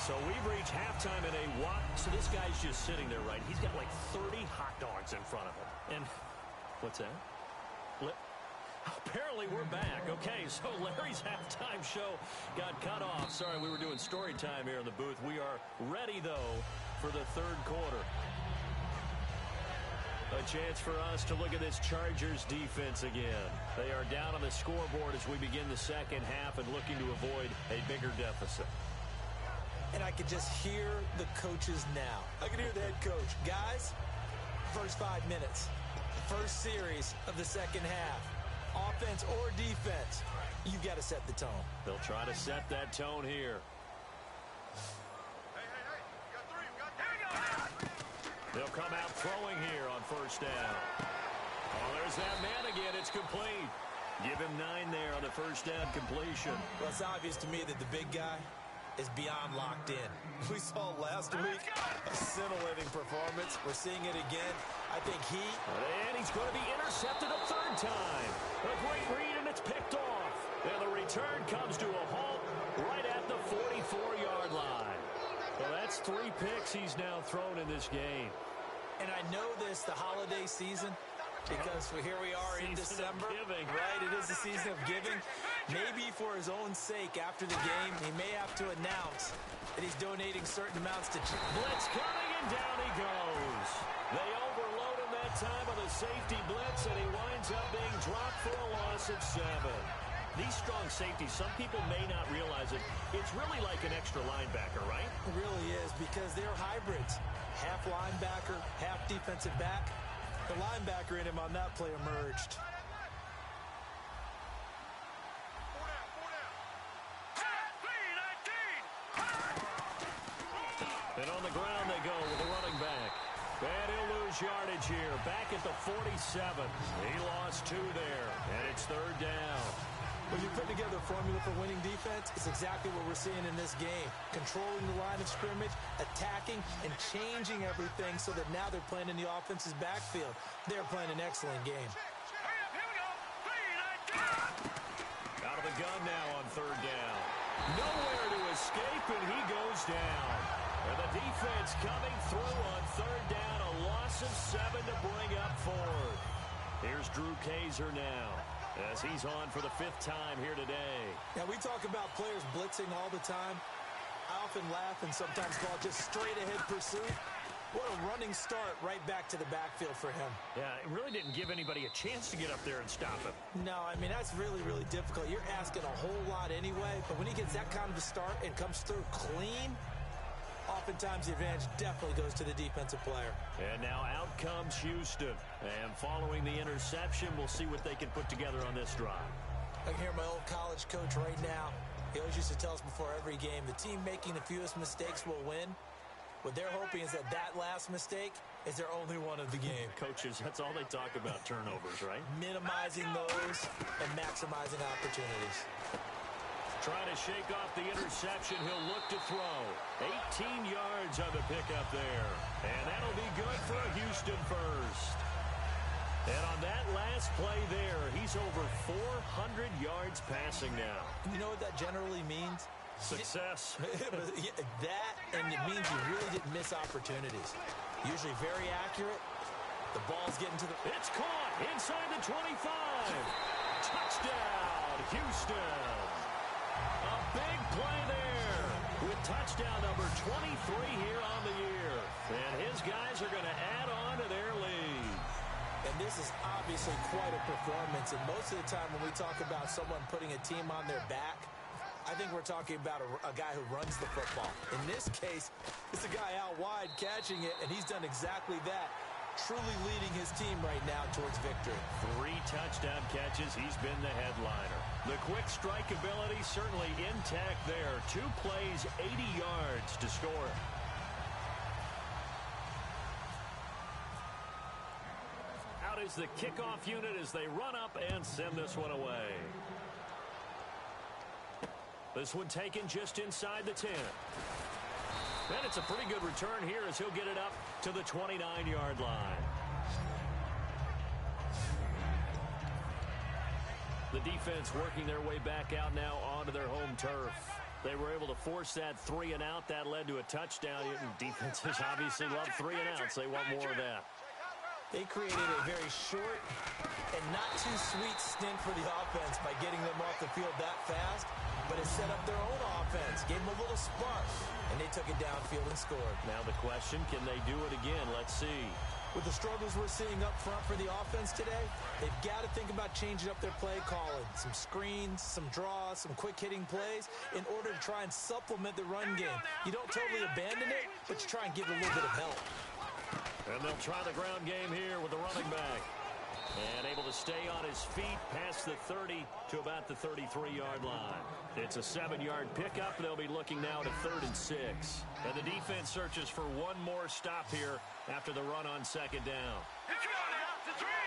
So we've reached halftime in a what? So this guy's just sitting there, right? He's got like 30 hot dogs in front of him. And what's that? Apparently we're back. Okay, so Larry's halftime show got cut off. Sorry, we were doing story time here in the booth. We are ready, though, for the third quarter. A chance for us to look at this Chargers defense again. They are down on the scoreboard as we begin the second half and looking to avoid a bigger deficit. And I can just hear the coaches now. I can hear the head coach. Guys, first 5 minutes, first series of the second half. Offense or defense, you've got to set the tone. They'll try to set that tone here. Hey, you got three, you got three. They'll come out throwing here on first down. Oh, there's that man again. It's complete. Give him 9 there on the first down completion. Well, it's obvious to me that the big guy is beyond locked in. We saw last week a scintillating performance. We're seeing it again. I think and he's going to be intercepted a third time. A great read, and it's picked off. And the return comes to a halt right at the 44-yard line. Well, that's 3 picks he's now thrown in this game. And I know this, the holiday season, because here we are in December, right? It is the season of giving. Maybe for his own sake, after the game, he may have to announce that he's donating certain amounts to... Blitz coming, and down he goes. They overload him that time with a safety blitz, and he winds up being dropped for a loss of 7. These strong safeties, some people may not realize it. It's really like an extra linebacker, right? It really is, because they're hybrids. Half linebacker, half defensive back. The linebacker in him on that play emerged. And on the ground they go with the running back. And he'll lose yardage here. Back at the 47. He lost 2 there. And it's third down. When you put together a formula for winning defense, it's exactly what we're seeing in this game. Controlling the line of scrimmage, attacking, and changing everything so that now they're playing in the offense's backfield. They're playing an excellent game. Out of the gun now on third down. Nowhere to escape, and he goes down. And the defense coming through on third down. A loss of 7 to bring up fourth. Here's Drew Kaiser now, as he's on for the 5th time here today. Now, we talk about players blitzing all the time. I often laugh and sometimes call it just straight-ahead pursuit. What a running start right back to the backfield for him. Yeah, it really didn't give anybody a chance to get up there and stop him. No, I mean, that's really, really difficult. You're asking a whole lot anyway, but when he gets that kind of a start and comes through clean, oftentimes the advantage definitely goes to the defensive player. And now out comes Houston. And following the interception, we'll see what they can put together on this drive. I can hear my old college coach right now. He always used to tell us before every game, the team making the fewest mistakes will win. What they're hoping is that last mistake is their only one of the game. Coaches, that's all they talk about, turnovers, right? Minimizing those and maximizing opportunities. Trying to shake off the interception. He'll look to throw. 18 yards on the pickup there. And that'll be good for a Houston first. And on that last play there, he's over 400 yards passing now. You know what that generally means? Success. That, and it means you really didn't miss opportunities. Usually very accurate. The ball's getting to the... It's caught inside the 25. Touchdown, Houston. A big play there with touchdown number 23 here on the year. And his guys are going to add on to their lead. And this is obviously quite a performance. And most of the time when we talk about someone putting a team on their back, I think we're talking about a guy who runs the football. In this case, it's a guy out wide catching it, and he's done exactly that, truly leading his team right now towards victory. 3 touchdown catches. He's been the headliner. The quick strike ability certainly intact there. 2 plays, 80 yards to score. Out is the kickoff unit as they run up and send this one away. This one taken just inside the 10. And it's a pretty good return here as he'll get it up to the 29-yard line. The defense working their way back out now onto their home turf. They were able to force that 3 and out. That led to a touchdown. Defenses obviously love 3 and outs. They want more of that. They created a very short and not too sweet stint for the offense by getting them off the field that fast, but it set up their own offense, gave them a little spark, and they took it downfield and scored. Now the question, can they do it again? Let's see. With the struggles we're seeing up front for the offense today, they've got to think about changing up their play calling. Some screens, some draws, some quick-hitting plays in order to try and supplement the run game. You don't totally abandon it, but you try and give it a little bit of help. And they'll try the ground game here with the running back. And able to stay on his feet past the 30 to about the 33-yard line. It's a 7-yard pickup. They'll be looking now to 3rd and 6. And the defense searches for one more stop here after the run on 2nd down.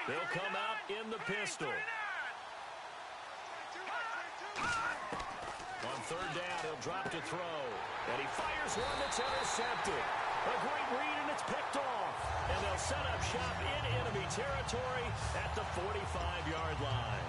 They'll come out in the pistol. On 3rd down, he'll drop to throw. And he fires one that's intercepted. A great read, and it's picked off. And they'll set up shop in enemy territory at the 45-yard line.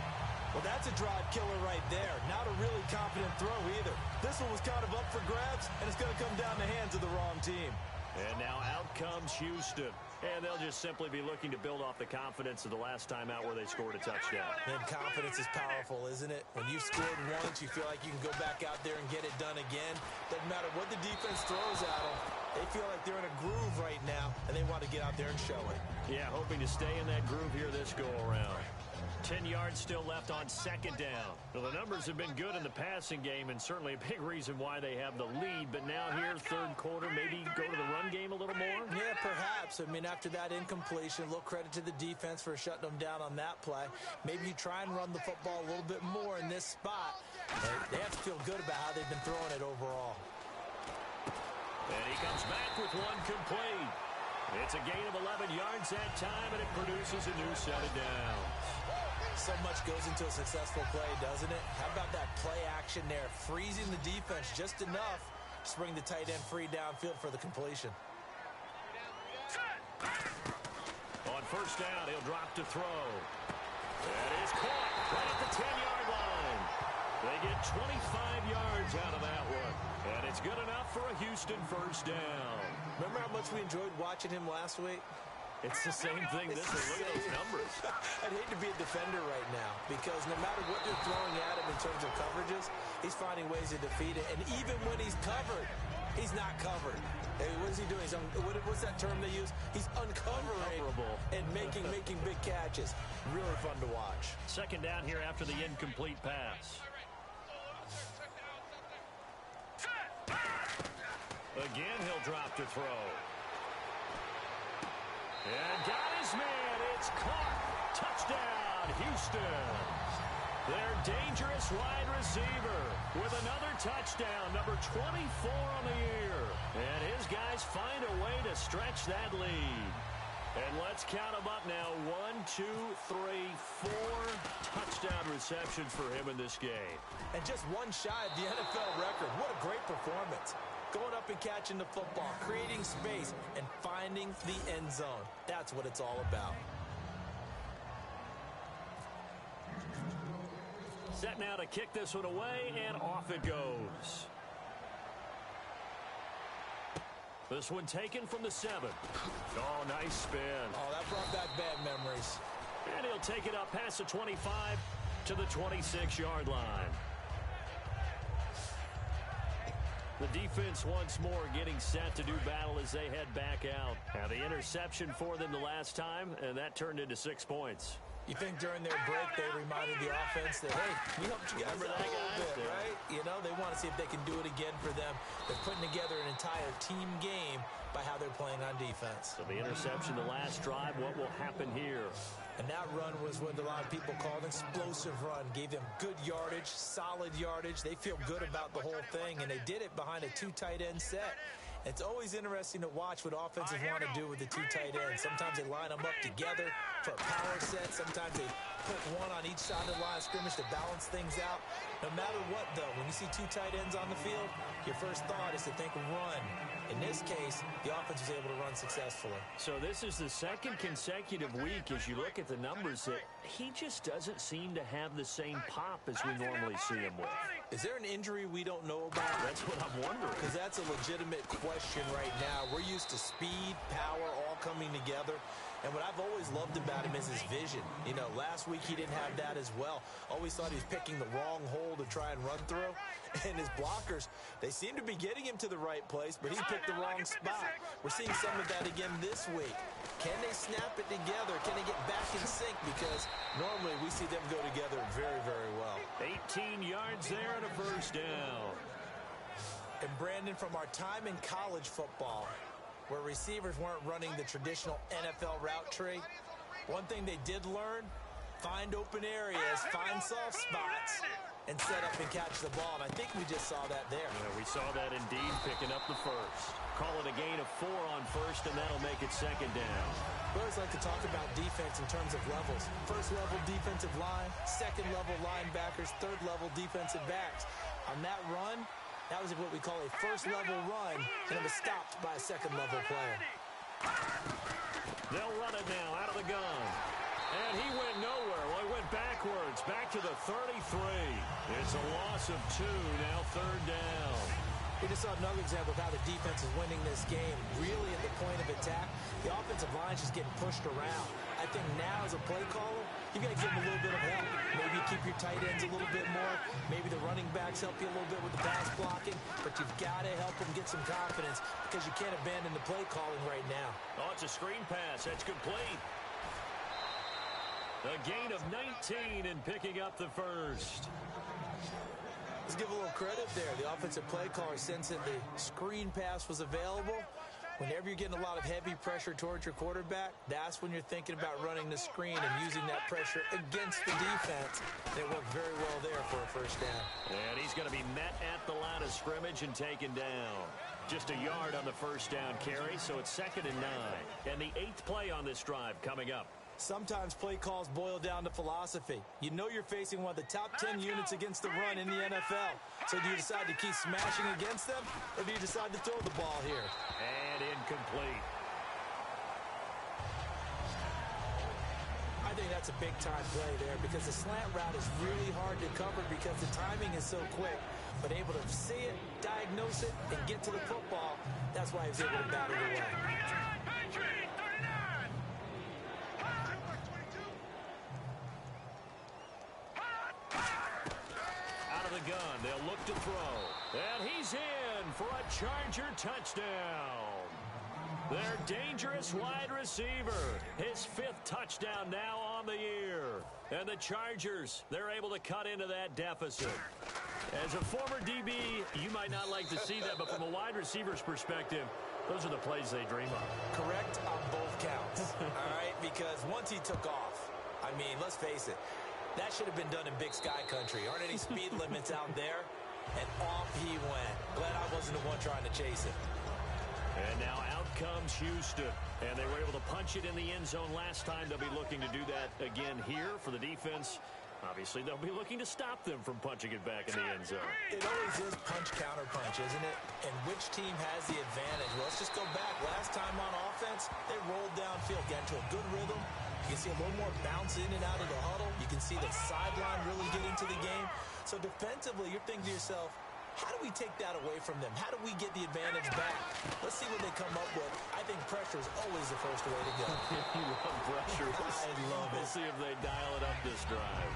Well, that's a drive killer right there. Not a really confident throw either. This one was kind of up for grabs, and it's going to come down the hands of the wrong team. And now out comes Houston. And they'll just simply be looking to build off the confidence of the last time out where they scored a touchdown. And confidence is powerful, isn't it? When you've scored once, you feel like you can go back out there and get it done again. Doesn't matter what the defense throws at them. They feel like they're in a groove right now, and they want to get out there and show it. Yeah, hoping to stay in that groove here this go-around. 10 yards still left on 2nd down. Well, the numbers have been good in the passing game, and certainly a big reason why they have the lead. But now here, 3rd quarter, maybe go to the run game a little more? Yeah, perhaps. I mean, after that incompletion, a little credit to the defense for shutting them down on that play. Maybe you try and run the football a little bit more in this spot. They have to feel good about how they've been throwing it overall. And he comes back with one complete. It's a gain of 11 yards that time, and it produces a new set of downs. So much goes into a successful play, doesn't it? How about that play action there? Freezing the defense just enough to bring the tight end free downfield for the completion. On 1st down, he'll drop to throw. That is caught right at the 10-yard line. They get 25 yards out of that one. And it's good enough for a Houston 1st down. Remember how much we enjoyed watching him last week? It's the same thing this week. Look at those numbers. I'd hate to be a defender right now because no matter what they're throwing at him in terms of coverages, he's finding ways to defeat it. And even when he's covered, he's not covered. Hey, what is he doing? What's that term they use? He's uncovering and making big catches. Really fun to watch. 2nd down here after the incomplete pass. Again, he'll drop to throw. And got his man. It's caught. Touchdown, Houston. Their dangerous wide receiver with another touchdown, number 24 on the year. And his guys find a way to stretch that lead. And let's count them up now. 1, 2, 3, 4 touchdown receptions for him in this game. And just one shy of the NFL record. What a great performance. Going up and catching the football, creating space, and finding the end zone. That's what it's all about. Set now to kick this one away, and off it goes. This one taken from the 7. Oh, nice spin. Oh, that brought back bad memories. And he'll take it up past the 25 to the 26-yard line. The defense once more getting set to do battle as they head back out. Now the interception for them the last time, and that turned into 6 points. You think during their break they reminded the offense that, hey, we helped you guys out a little bit, right? You know, they want to see if they can do it again for them. They're putting together an entire team game by how they're playing on defense. So the interception, the last drive, what will happen here? And that run was what a lot of people call an explosive run. Gave them good yardage, solid yardage. They feel good about the whole thing, and they did it behind a 2 tight end set. It's always interesting to watch what offenses want to do with the 2 tight ends. Sometimes they line them up together for a power set. Sometimes they put one on each side of the line of scrimmage to balance things out. No matter what, though, when you see two tight ends on the field, your first thought is to think run. In this case, the offense was able to run successfully. So this is the second consecutive week, as you look at the numbers, that he just doesn't seem to have the same pop as we normally see him with. Is there an injury we don't know about? That's what I'm wondering. Because that's a legitimate question right now. We're used to speed, power, all coming together. And what I've always loved about him is his vision. You know, last week he didn't have that as well. Always thought he was picking the wrong hole to try and run through. And his blockers, they seem to be getting him to the right place, but he picked the wrong spot. We're seeing some of that again this week. Can they snap it together? Can they get back in sync? Because normally we see them go together very, very well. 18 yards there and a first down. And Brandon, from our time in college football, where receivers weren't running the traditional NFL route tree, one thing they did learn, find open areas, find soft spots, and set up and catch the ball. And I think we just saw that there. Yeah, we saw that indeed, picking up the first. Call it a gain of 4 on first, and that'll make it second down. We always like to talk about defense in terms of levels. First level defensive line, second level linebackers, third level defensive backs. On that run, that was what we call a first-level run, and it was stopped by a second-level player. They'll run it now out of the gun. And he went nowhere. Well, he went backwards, back to the 33. It's a loss of 2, now third down. We just saw another example of how the defense is winning this game. Really at the point of attack, the offensive line is just getting pushed around. I think now as a play caller, you've got to give them a little bit of help. Maybe you keep your tight ends a little bit more. Maybe the running backs help you a little bit with the pass blocking. But you've got to help them get some confidence because you can't abandon the play calling right now. Oh, it's a screen pass. That's complete. A gain of 19 and picking up the first. Let's give a little credit there. The offensive play caller sensed that the screen pass was available. Whenever you're getting a lot of heavy pressure towards your quarterback, that's when you're thinking about running the screen and using that pressure against the defense. They worked very well there for a first down. And he's going to be met at the line of scrimmage and taken down. Just a yard on the first down carry, so it's 2nd and 9. And the 8th play on this drive coming up. Sometimes play calls boil down to philosophy. You know you're facing one of the top 10 units against the run in the NFL. So do you decide to keep smashing against them, or do you decide to throw the ball here? And incomplete. I think that's a big-time play there because the slant route is really hard to cover because the timing is so quick. But able to see it, diagnose it, and get to the football, that's why he was able to bat it away. Out of the gun, they'll look to throw. And he's in for a Charger touchdown. Their dangerous wide receiver. His 5th touchdown now on the year. And the Chargers, they're able to cut into that deficit. As a former DB, you might not like to see that, but from a wide receiver's perspective, those are the plays they dream of. Correct on both counts, all right? Because once he took off, I mean, let's face it, that should have been done in Big Sky country. Aren't any speed limits out there? And off he went. Glad I wasn't the one trying to chase it. And now out comes Houston. And they were able to punch it in the end zone last time. They'll be looking to do that again here for the defense. Obviously, they'll be looking to stop them from punching it back in the end zone. It always is punch-counter-punch, isn't it? And which team has the advantage? Well, let's just go back. Last time on offense, they rolled downfield, got into a good rhythm. You can see a little more bounce in and out of the huddle. You can see the sideline really get into the game. So defensively, you're thinking to yourself, how do we take that away from them? How do we get the advantage back? Let's see what they come up with. I think pressure is always the first way to go. You love pressure. I love it. We'll see if they dial it up this drive.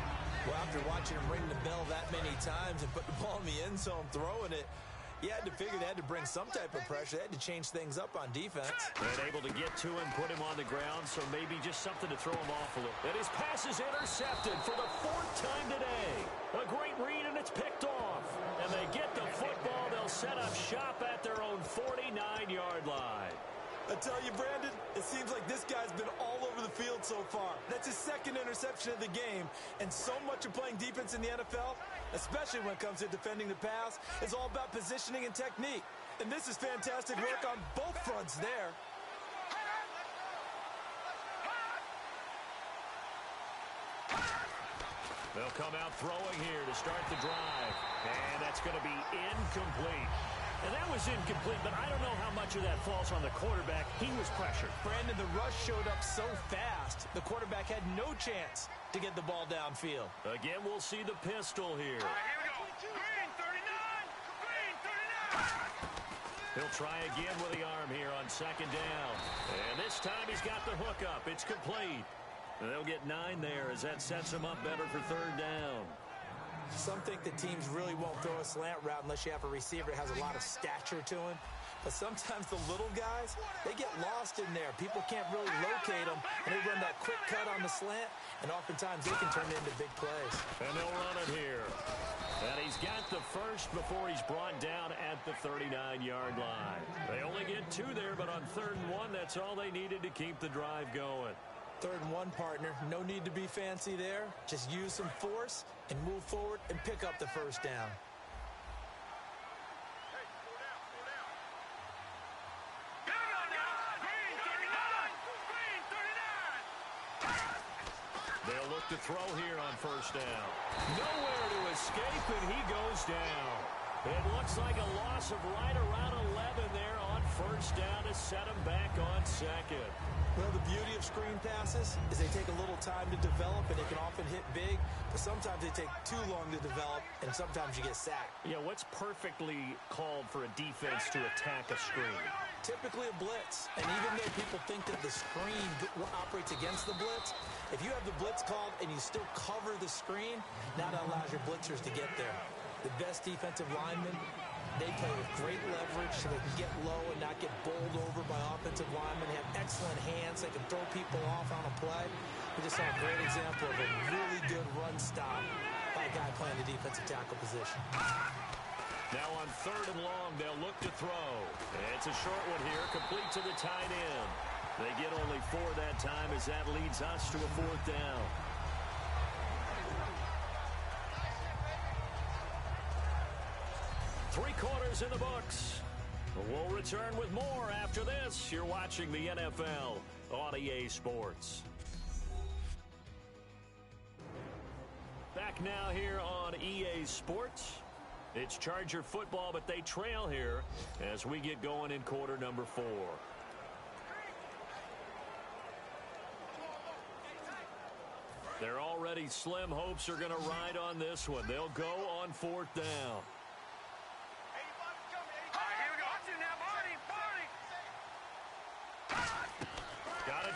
Well, after watching him ring the bell that many times and put the ball in the end zone throwing it, you had to figure they had to bring some type of pressure. They had to change things up on defense. And able to get to him, put him on the ground, so maybe just something to throw him off a little. And his pass is intercepted for the 4th time today. A great read, and it's picked off. And they get the football. They'll set up shop at their own 49-yard line. I tell you, Brandon, it seems like this guy's been all over the field so far. That's his 2nd interception of the game. And so much of playing defense in the NFL, especially when it comes to defending the pass, is all about positioning and technique. And this is fantastic work on both fronts there. They'll come out throwing here to start the drive. And that's going to be incomplete. And that was incomplete, but I don't know how much of that falls on the quarterback. He was pressured. Brandon, the rush showed up so fast, the quarterback had no chance to get the ball downfield. Again, we'll see the pistol here. All right, here we go. Green 39. Green 39. He'll try again with the arm here on second down. And this time he's got the hook up. It's complete. And they'll get 9 there as that sets him up better for third down. Some think that teams really won't throw a slant route unless you have a receiver that has a lot of stature to him. But sometimes the little guys, they get lost in there. People can't really locate them, and they run that quick cut on the slant, and oftentimes they can turn it into big plays. And they'll run it here. And he's got the first before he's brought down at the 39-yard line. They only get 2 there, but on 3rd and 1, that's all they needed to keep the drive going. 3rd and 1, partner. No need to be fancy there. Just use some force and move forward and pick up the first down. Hey, slow down, slow down. Get it on now. Green 39. Green 39. They'll look to throw here on first down. Nowhere to escape, and he goes down. It looks like a loss of right around 11 there on first down to set him back on second. Well, the beauty of screen passes is they take a little time to develop, and they can often hit big, but sometimes they take too long to develop, and sometimes you get sacked. Yeah, what's perfectly called for a defense to attack a screen? Typically a blitz, and even though people think that the screen operates against the blitz, if you have the blitz called and you still cover the screen, now that allows your blitzers to get there. The best defensive linemen, they play with great leverage so they can get low and not get bowled over by offensive linemen. They have excellent hands. They can throw people off on a play. We just saw a great example of a really good run stop by a guy playing the defensive tackle position. Now on 3rd and long, they'll look to throw. It's a short one here, complete to the tight end. They get only 4 that time as that leads us to a 4th down. Three quarters in the books. We'll return with more after this. You're watching the NFL on EA Sports. Back now here on EA Sports. It's Charger football, but they trail here as we get going in quarter number 4. They're already slim hopes are going to ride on this one. They'll go on 4th down.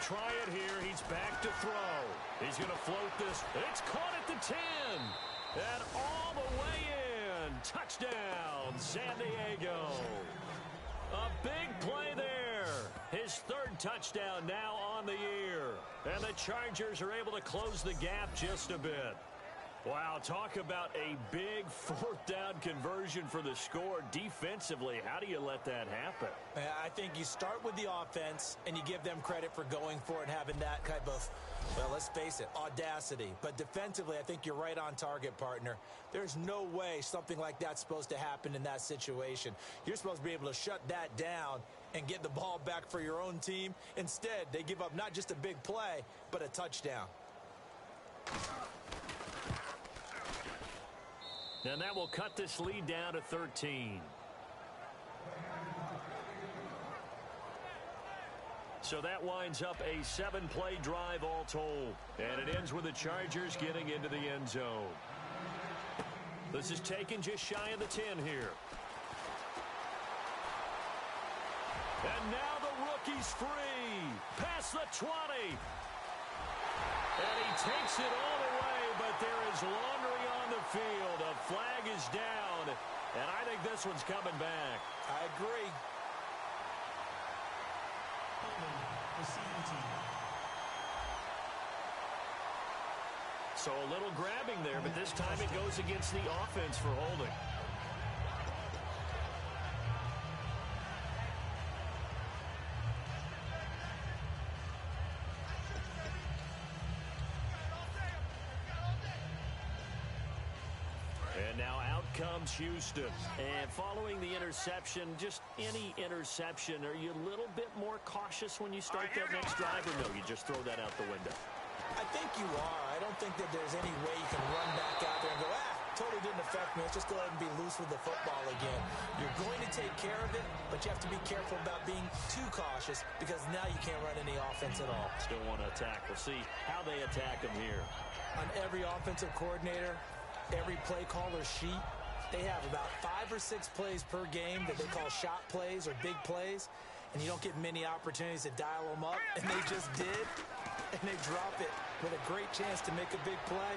Try it here. He's back to throw. He's going to float this. It's caught at the 10. And all the way in. Touchdown, San Diego. A big play there. His 3rd touchdown now on the year. And the Chargers are able to close the gap just a bit. Wow, talk about a big 4th down conversion for the score. Defensively, how do you let that happen? I think you start with the offense, and you give them credit for going for it and having that type of, well, let's face it, audacity. But defensively, I think you're right on target, partner. There's no way something like that's supposed to happen in that situation. You're supposed to be able to shut that down and get the ball back for your own team. Instead, they give up not just a big play, but a touchdown. And that will cut this lead down to 13. So that winds up a 7-play drive all told. And it ends with the Chargers getting into the end zone. This is taken just shy of the 10 here. And now the rookie's free. Past the 20. And he takes it all the way, but there is laundry on the field. A flag is down, and I think this one's coming back. I agree. Receiving team. So a little grabbing there, but this time it goes against the offense for holding. And now out comes Houston. And following the interception, just any interception, are you a little bit more cautious when you start that next drive, or no, you just throw that out the window? I think you are. I don't think that there's any way you can run back out there and go, totally didn't affect me. Let's just go ahead and be loose with the football again. You're going to take care of it, but you have to be careful about being too cautious because now you can't run any offense at all. Still want to attack. We'll see how they attack them here. On every offensive coordinator, every play caller sheet, they have about 5 or 6 plays per game that they call shot plays or big plays, and you don't get many opportunities to dial them up, and they just did, and they drop it with a great chance to make a big play.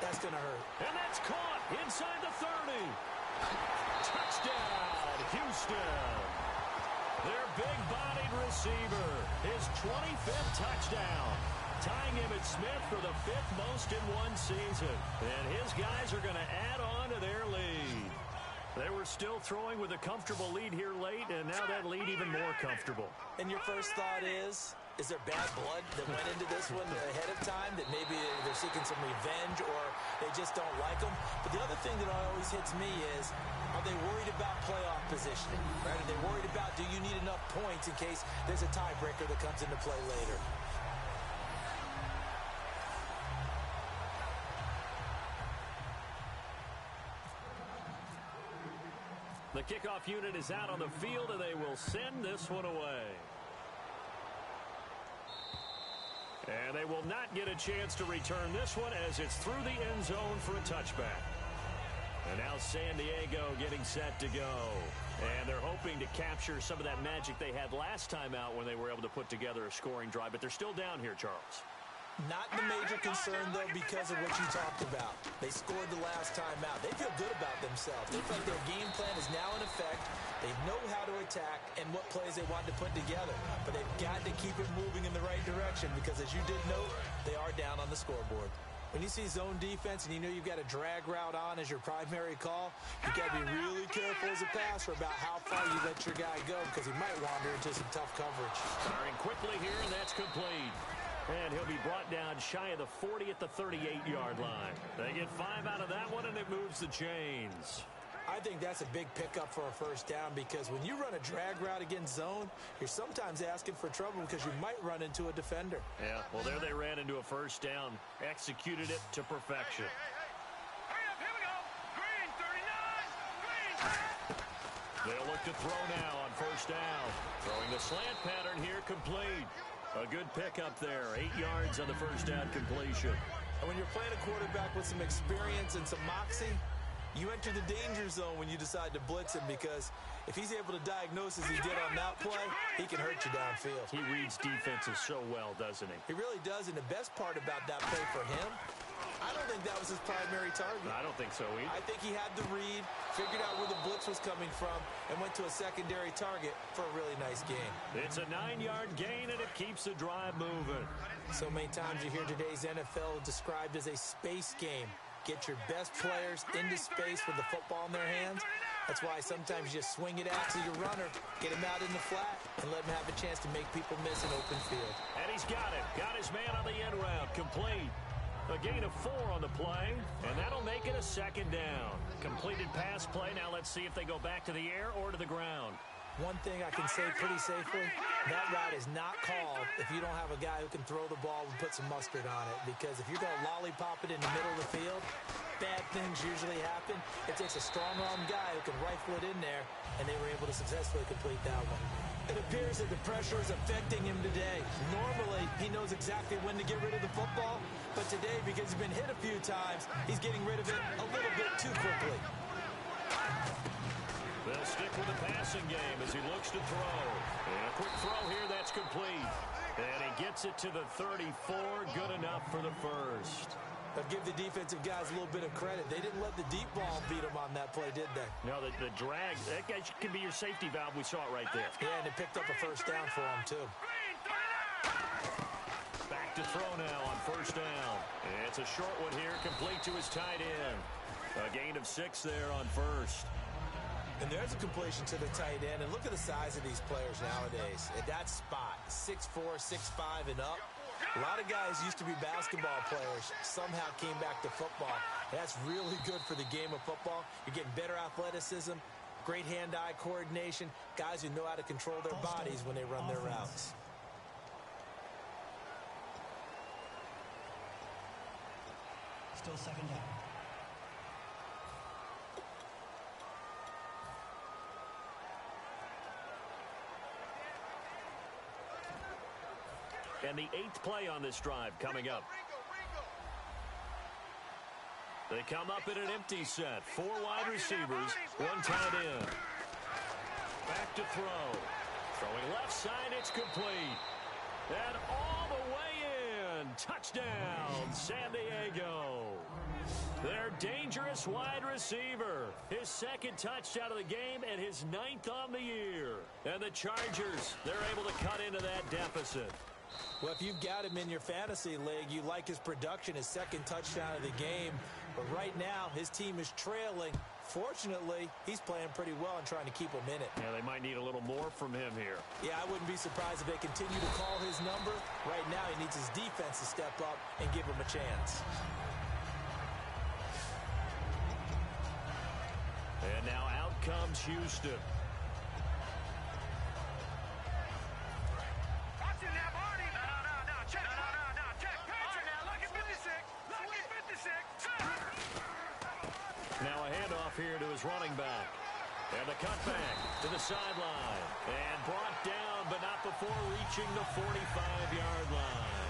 That's going to hurt. And that's caught inside the 30. Touchdown, Houston. Their big-bodied receiver, his 25th touchdown, tying Emmitt Smith for the 5th most in one season. And his guys are going to add on to their lead. They were still throwing with a comfortable lead here late, and now that lead even more comfortable. And your first thought is there bad blood that went into this one ahead of time, that maybe they're seeking some revenge or they just don't like them? But the other thing that always hits me is, are they worried about playoff positioning? Right? Are they worried about, do you need enough points in case there's a tiebreaker that comes into play later? The kickoff unit is out on the field, and they will send this one away. And they will not get a chance to return this one as it's through the end zone for a touchback. And now San Diego getting set to go. And they're hoping to capture some of that magic they had last time out when they were able to put together a scoring drive. But they're still down here, Charles. Not the major concern, though, because of what you talked about. They scored the last time out. They feel good about themselves. They feel like their game plan is now in effect. They know how to attack and what plays they want to put together. But they've got to keep it moving in the right direction because, as you did note, they are down on the scoreboard. When you see zone defense and you know you've got a drag route on as your primary call, you've got to be really careful as a passer about how far you let your guy go because he might wander into some tough coverage. Firing quickly here, and that's complete. And he'll be brought down shy of the 40 at the 38-yard line. They get 5 out of that one, and it moves the chains. I think that's a big pickup for a first down because when you run a drag route against zone, you're sometimes asking for trouble because you might run into a defender. Yeah, well, there they ran into a first down, executed it to perfection. Hurry up, here we go. Green, 39. Green. They'll look to throw now on first down. Throwing the slant pattern here, complete. A good pickup there, 8 yards on the first down completion. And when you're playing a quarterback with some experience and some moxie, you enter the danger zone when you decide to blitz him because if he's able to diagnose as he did on that play, he can hurt you downfield. He reads defenses so well, doesn't he? He really does, and the best part about that play for him, I don't think that was his primary target. I don't think so either. I think he had the read, figured out where the blitz was coming from, and went to a secondary target for a really nice gain. It's a 9-yard gain, and it keeps the drive moving. So many times you hear today's NFL described as a space game. Get your best players into space with the football in their hands. That's why sometimes you just swing it out to your runner, get him out in the flat, and let him have a chance to make people miss an open field. And he's got it. Got his man on the end route. Complete. A gain of 4 on the play, and that'll make it a second down. Completed pass play. Now let's see if they go back to the air or to the ground. One thing I can say pretty safely, that route is not called if you don't have a guy who can throw the ball and put some mustard on it. Because if you're going to lollipop it in the middle of the field, bad things usually happen. It takes a strong-arm guy who can rifle it in there, and they were able to successfully complete that one. It appears that the pressure is affecting him today. Normally, he knows exactly when to get rid of the football, but today, because he's been hit a few times, he's getting rid of it a little bit too quickly. They'll stick with the passing game as he looks to throw. And a quick throw here, that's complete. And he gets it to the 34, good enough for the first. I'll give the defensive guys a little bit of credit. They didn't let the deep ball beat them on that play, did they? No, the drag, that guy can be your safety valve. We saw it right there. Yeah, and it picked up a first down for him, too. Back to throw now on first down. And it's a short one here, complete to his tight end. A gain of 6 there on first. And there's a completion to the tight end. And look at the size of these players nowadays. At that spot, 6'4", 6'5", and up. A lot of guys used to be basketball players, somehow came back to football. And that's really good for the game of football. You're getting better athleticism, great hand-eye coordination, guys who know how to control their bodies when they run their routes. Still second down. And the 8th play on this drive coming up. They come up in an empty set. 4 wide receivers, 1 tight end. Back to throw. Throwing left side, it's complete. And all the way in. Touchdown, San Diego. Their dangerous wide receiver. His 2nd touchdown of the game and his 9th on the year. And the Chargers, they're able to cut into that deficit. Well, if you've got him in your fantasy league, you like his production, his 2nd touchdown of the game. But right now, his team is trailing. Fortunately, he's playing pretty well and trying to keep him in it. Yeah, they might need a little more from him here. Yeah, I wouldn't be surprised if they continue to call his number. Right now, he needs his defense to step up and give him a chance. And now out comes Houston. Now a handoff here to his running back. And the cutback to the sideline. And brought down, but not before reaching the 45-yard line.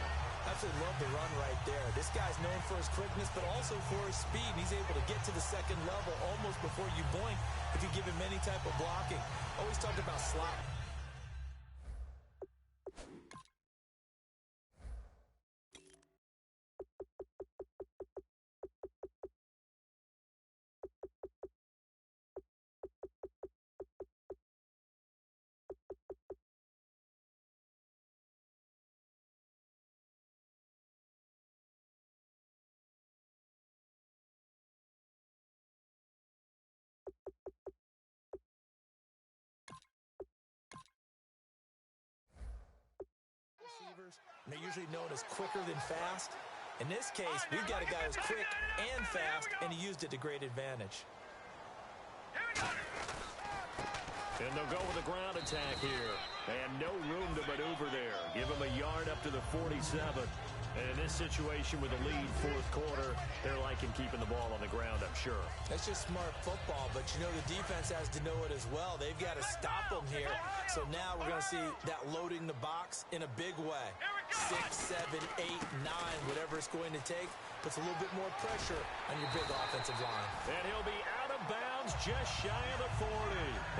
Absolutely love the run right there. This guy's known for his quickness, but also for his speed. He's able to get to the 2nd level almost before you blink if you give him any type of blocking. Always talked about slot. And they're usually known as quicker than fast. In this case, we've got a guy who's quick and fast, and he used it to great advantage. And they'll go with a ground attack here. And no room to maneuver there. Give him a yard up to the 47. And in this situation with the lead 4th quarter, they're liking keeping the ball on the ground, I'm sure. That's just smart football, but you know the defense has to know it as well. They've got to stop them here. So now we're going to see that loading the box in a big way. 6, 7, 8, 9, whatever it's going to take, puts a little bit more pressure on your big offensive line. And he'll be out of bounds just shy of the 40.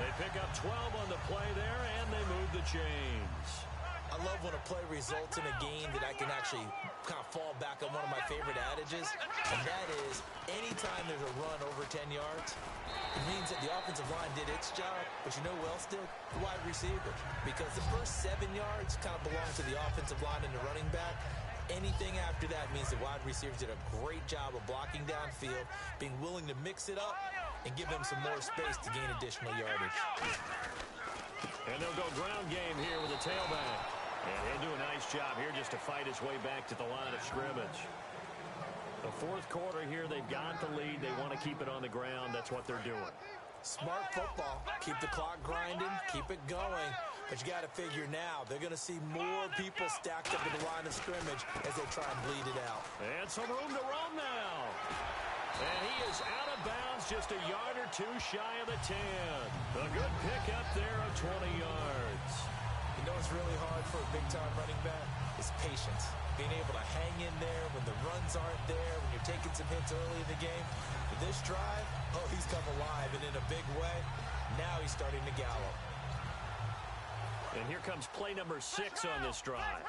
They pick up 12 on the play there, and they move the chains. I love when a play results in a game that I can actually kind of fall back on one of my favorite adages, and that is anytime there's a run over 10 yards, it means that the offensive line did its job, but you know who else did? The wide receivers. Because the first 7 yards kind of belong to the offensive line and the running back. Anything after that means the wide receivers did a great job of blocking downfield, being willing to mix it up, and give them some more space to gain additional yardage. And they'll go ground game here with a tailback. And he'll do a nice job here just to fight his way back to the line of scrimmage. The 4th quarter here, they've got the lead. They want to keep it on the ground. That's what they're doing. Smart football. Keep the clock grinding. Keep it going. But you got to figure now, they're going to see more people stacked up in the line of scrimmage as they try and bleed it out. And some room to run now. And he is out of bounds just a yard or 2 shy of the 10. A good pickup there of 20 yards. You know what's really hard for a big-time running back? Is patience. Being able to hang in there when the runs aren't there, when you're taking some hits early in the game. But this drive, oh, he's come alive, and in a big way. Now he's starting to gallop. And here comes play number 6 on this drive.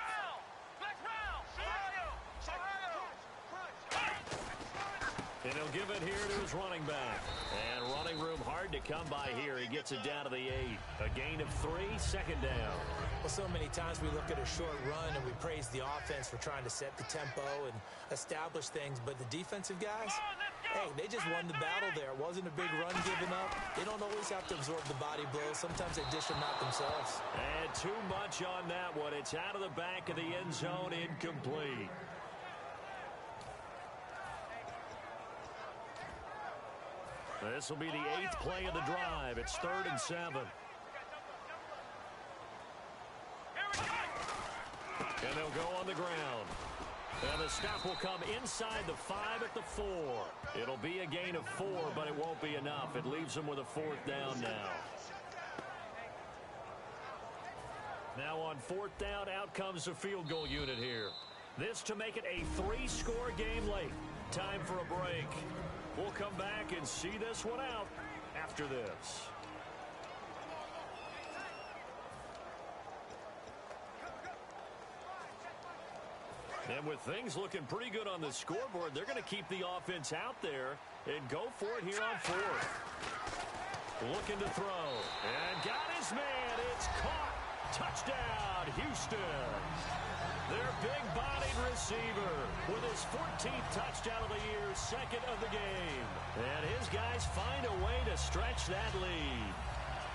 And he'll give it here to his running back. And running room hard to come by here. He gets it down to the 8. A gain of 3, 2nd down. Well, so many times we look at a short run and we praise the offense for trying to set the tempo and establish things. But the defensive guys, hey, they just won the battle there. It wasn't a big run given up. They don't always have to absorb the body blows. Sometimes they dish them out themselves. And too much on that one. It's out of the back of the end zone, incomplete. This will be the 8th play of the drive. It's 3rd and 7. And they'll go on the ground. And the stop will come inside the 5 at the 4. It'll be a gain of 4, but it won't be enough. It leaves them with a 4th down now. Now on 4th down, out comes the field goal unit here. This to make it a 3-score game late. Time for a break. We'll come back and see this one out after this. And with things looking pretty good on the scoreboard, they're going to keep the offense out there and go for it here on 4th. Looking to throw. And got his man. It's caught. Touchdown, Houston. Their big-bodied receiver with his 14th touchdown of the year, 2nd of the game. And his guys find a way to stretch that lead.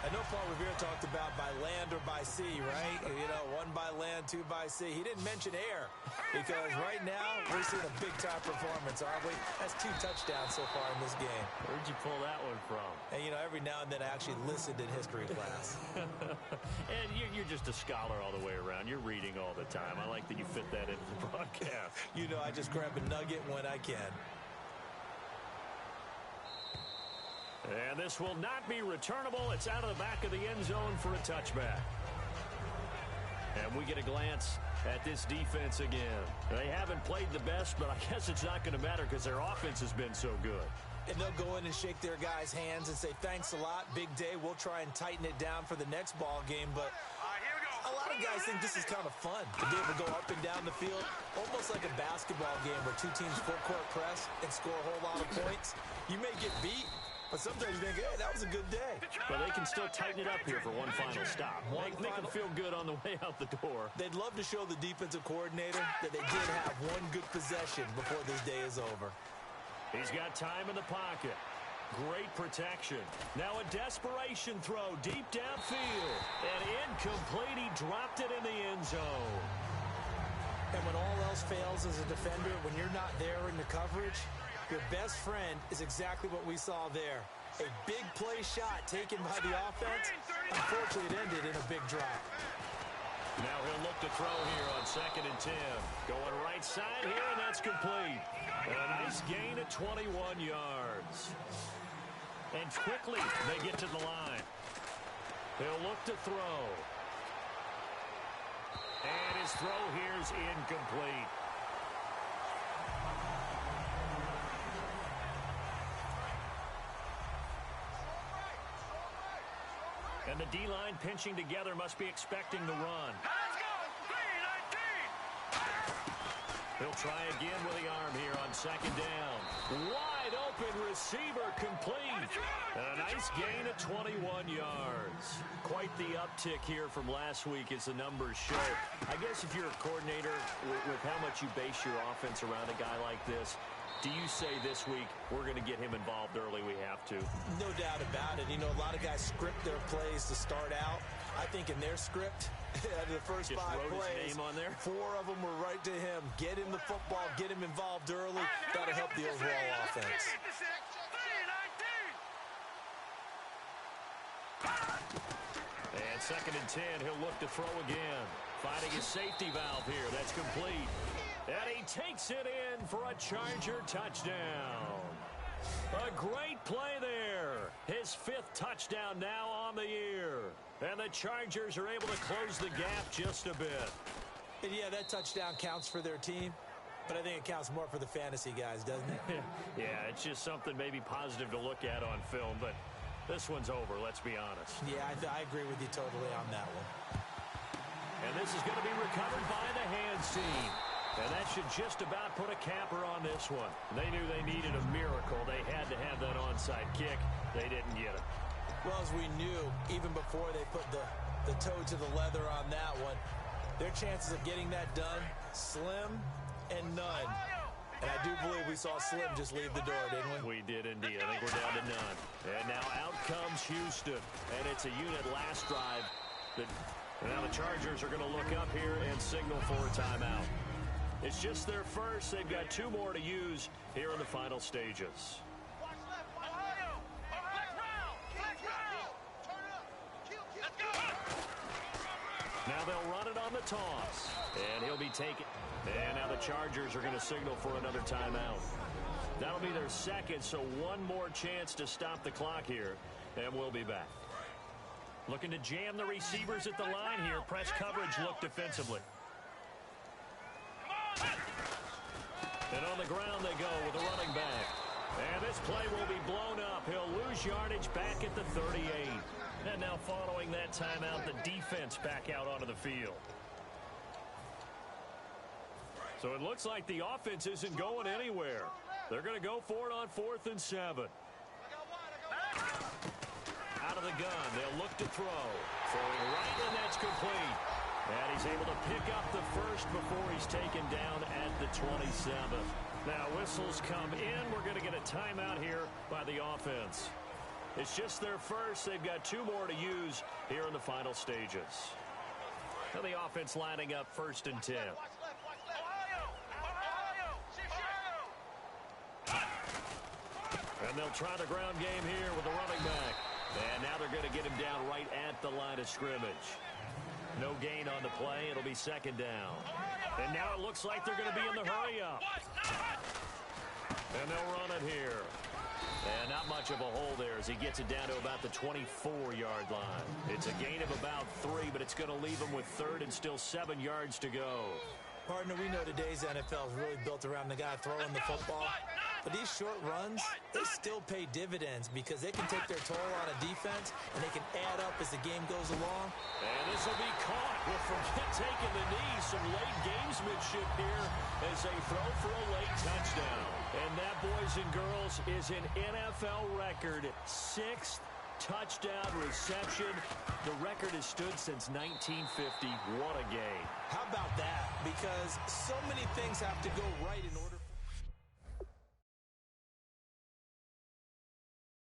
I know Paul Revere talked about by land or by sea, right? You know, 1 by land, 2 by sea. He didn't mention air because right now we're seeing a big-time performance, aren't we? That's 2 touchdowns so far in this game. Where'd you pull that one from? And, you know, every now and then I actually listened in history class. And you're just a scholar all the way around. You're reading all the time. I like that you fit that into the broadcast. You know, I just grab a nugget when I can. And this will not be returnable. It's out of the back of the end zone for a touchback. And we get a glance at this defense again. They haven't played the best, but I guess it's not going to matter because their offense has been so good. And they'll go in and shake their guys' hands and say, thanks a lot, big day. We'll try and tighten it down for the next ball game. But a lot of guys think this is kind of fun to be able to go up and down the field, almost like a basketball game where 2 teams full-court press and score a whole lot of points. You may get beat, but sometimes you think, hey, that was a good day. But they can still tighten it up here for one final stop. Make them feel good on the way out the door. They'd love to show the defensive coordinator that they did have one good possession before this day is over. He's got time in the pocket. Great protection. Now a desperation throw deep downfield. And incomplete. He dropped it in the end zone. And when all else fails as a defender, when you're not there in the coverage, your best friend is exactly what we saw there. A big play shot taken by the offense. Unfortunately, it ended in a big drop. Now he'll look to throw here on 2nd and 10. Going right side here, and that's complete. And a nice gain of 21 yards. And quickly, they get to the line. He'll look to throw. And his throw here is incomplete. And the D-line pinching together must be expecting the run. Let's go! 3-19! He'll try again with the arm here on 2nd down. Wide open receiver complete. And a nice gain of 21 yards. Quite the uptick here from last week as the numbers show. I guess if you're a coordinator with how much you base your offense around a guy like this, do you say this week, we're going to get him involved early, we have to? No doubt about it. You know, a lot of guys script their plays to start out. I think in their script, the first Just 5 wrote plays, his name on there? 4 of them were right to him. Get him the football, get him involved early. That'll help the overall offense. And 2nd and 10, he'll look to throw again. Finding his safety valve here. That's complete. And he takes it in for a Charger touchdown. A great play there. His 5th touchdown now on the year. And the Chargers are able to close the gap just a bit. And yeah, that touchdown counts for their team, but I think it counts more for the fantasy guys, doesn't it? Yeah, it's just something maybe positive to look at on film, but this one's over, let's be honest. Yeah, I agree with you totally on that one. And this is going to be recovered by the hands team. And that should just about put a capper on this one. They knew they needed a miracle. They had to have that onside kick. They didn't get it. Well, as we knew, even before they put the toe to the leather on that one, their chances of getting that done, slim and none. And I do believe we saw Slim just leave the door, didn't we? We did indeed. I think we're down to none. And now out comes Houston. And it's a unit last drive. Now the Chargers are going to look up here and signal for a timeout. It's just their first. They've got 2 more to use here in the final stages. Watch left, Ohio! Flex round! Flex round! Turn it up! Let's go! Now they'll run it on the toss. And he'll be taken. And now the Chargers are going to signal for another timeout. That'll be their second, so one more chance to stop the clock here, and we'll be back. Looking to jam the receivers at the line here. Press coverage look defensively. And on the ground they go with a running back. And this play will be blown up. He'll lose yardage back at the 38. And now following that timeout, the defense back out onto the field. So it looks like the offense isn't going anywhere. They're going to go for it on 4th and 7. Out of the gun, they'll look to throw. Throwing right, and that's complete. And he's able to pick up the first before he's taken down at the 27th. Now whistles come in. We're going to get a timeout here by the offense. It's just their first. They've got 2 more to use here in the final stages. Now the offense lining up 1st and 10. And they'll try the ground game here with the running back. And now they're going to get him down right at the line of scrimmage. No gain on the play. It'll be 2nd down. And now it looks like they're going to be in the hurry-up. And they'll run it here. And not much of a hole there as he gets it down to about the 24-yard line. It's a gain of about 3, but it's going to leave him with 3rd and still 7 yards to go. Partner, we know today's NFL is really built around the guy throwing the football. But these short runs, they still pay dividends because they can take their toll on a defense and they can add up as the game goes along. And this will be caught with forget taking the knee. Some late gamesmanship here as they throw for a late touchdown. And that, boys and girls, is an NFL record 6th touchdown reception. The record has stood since 1950. What a game. How about that? Because so many things have to go right in order.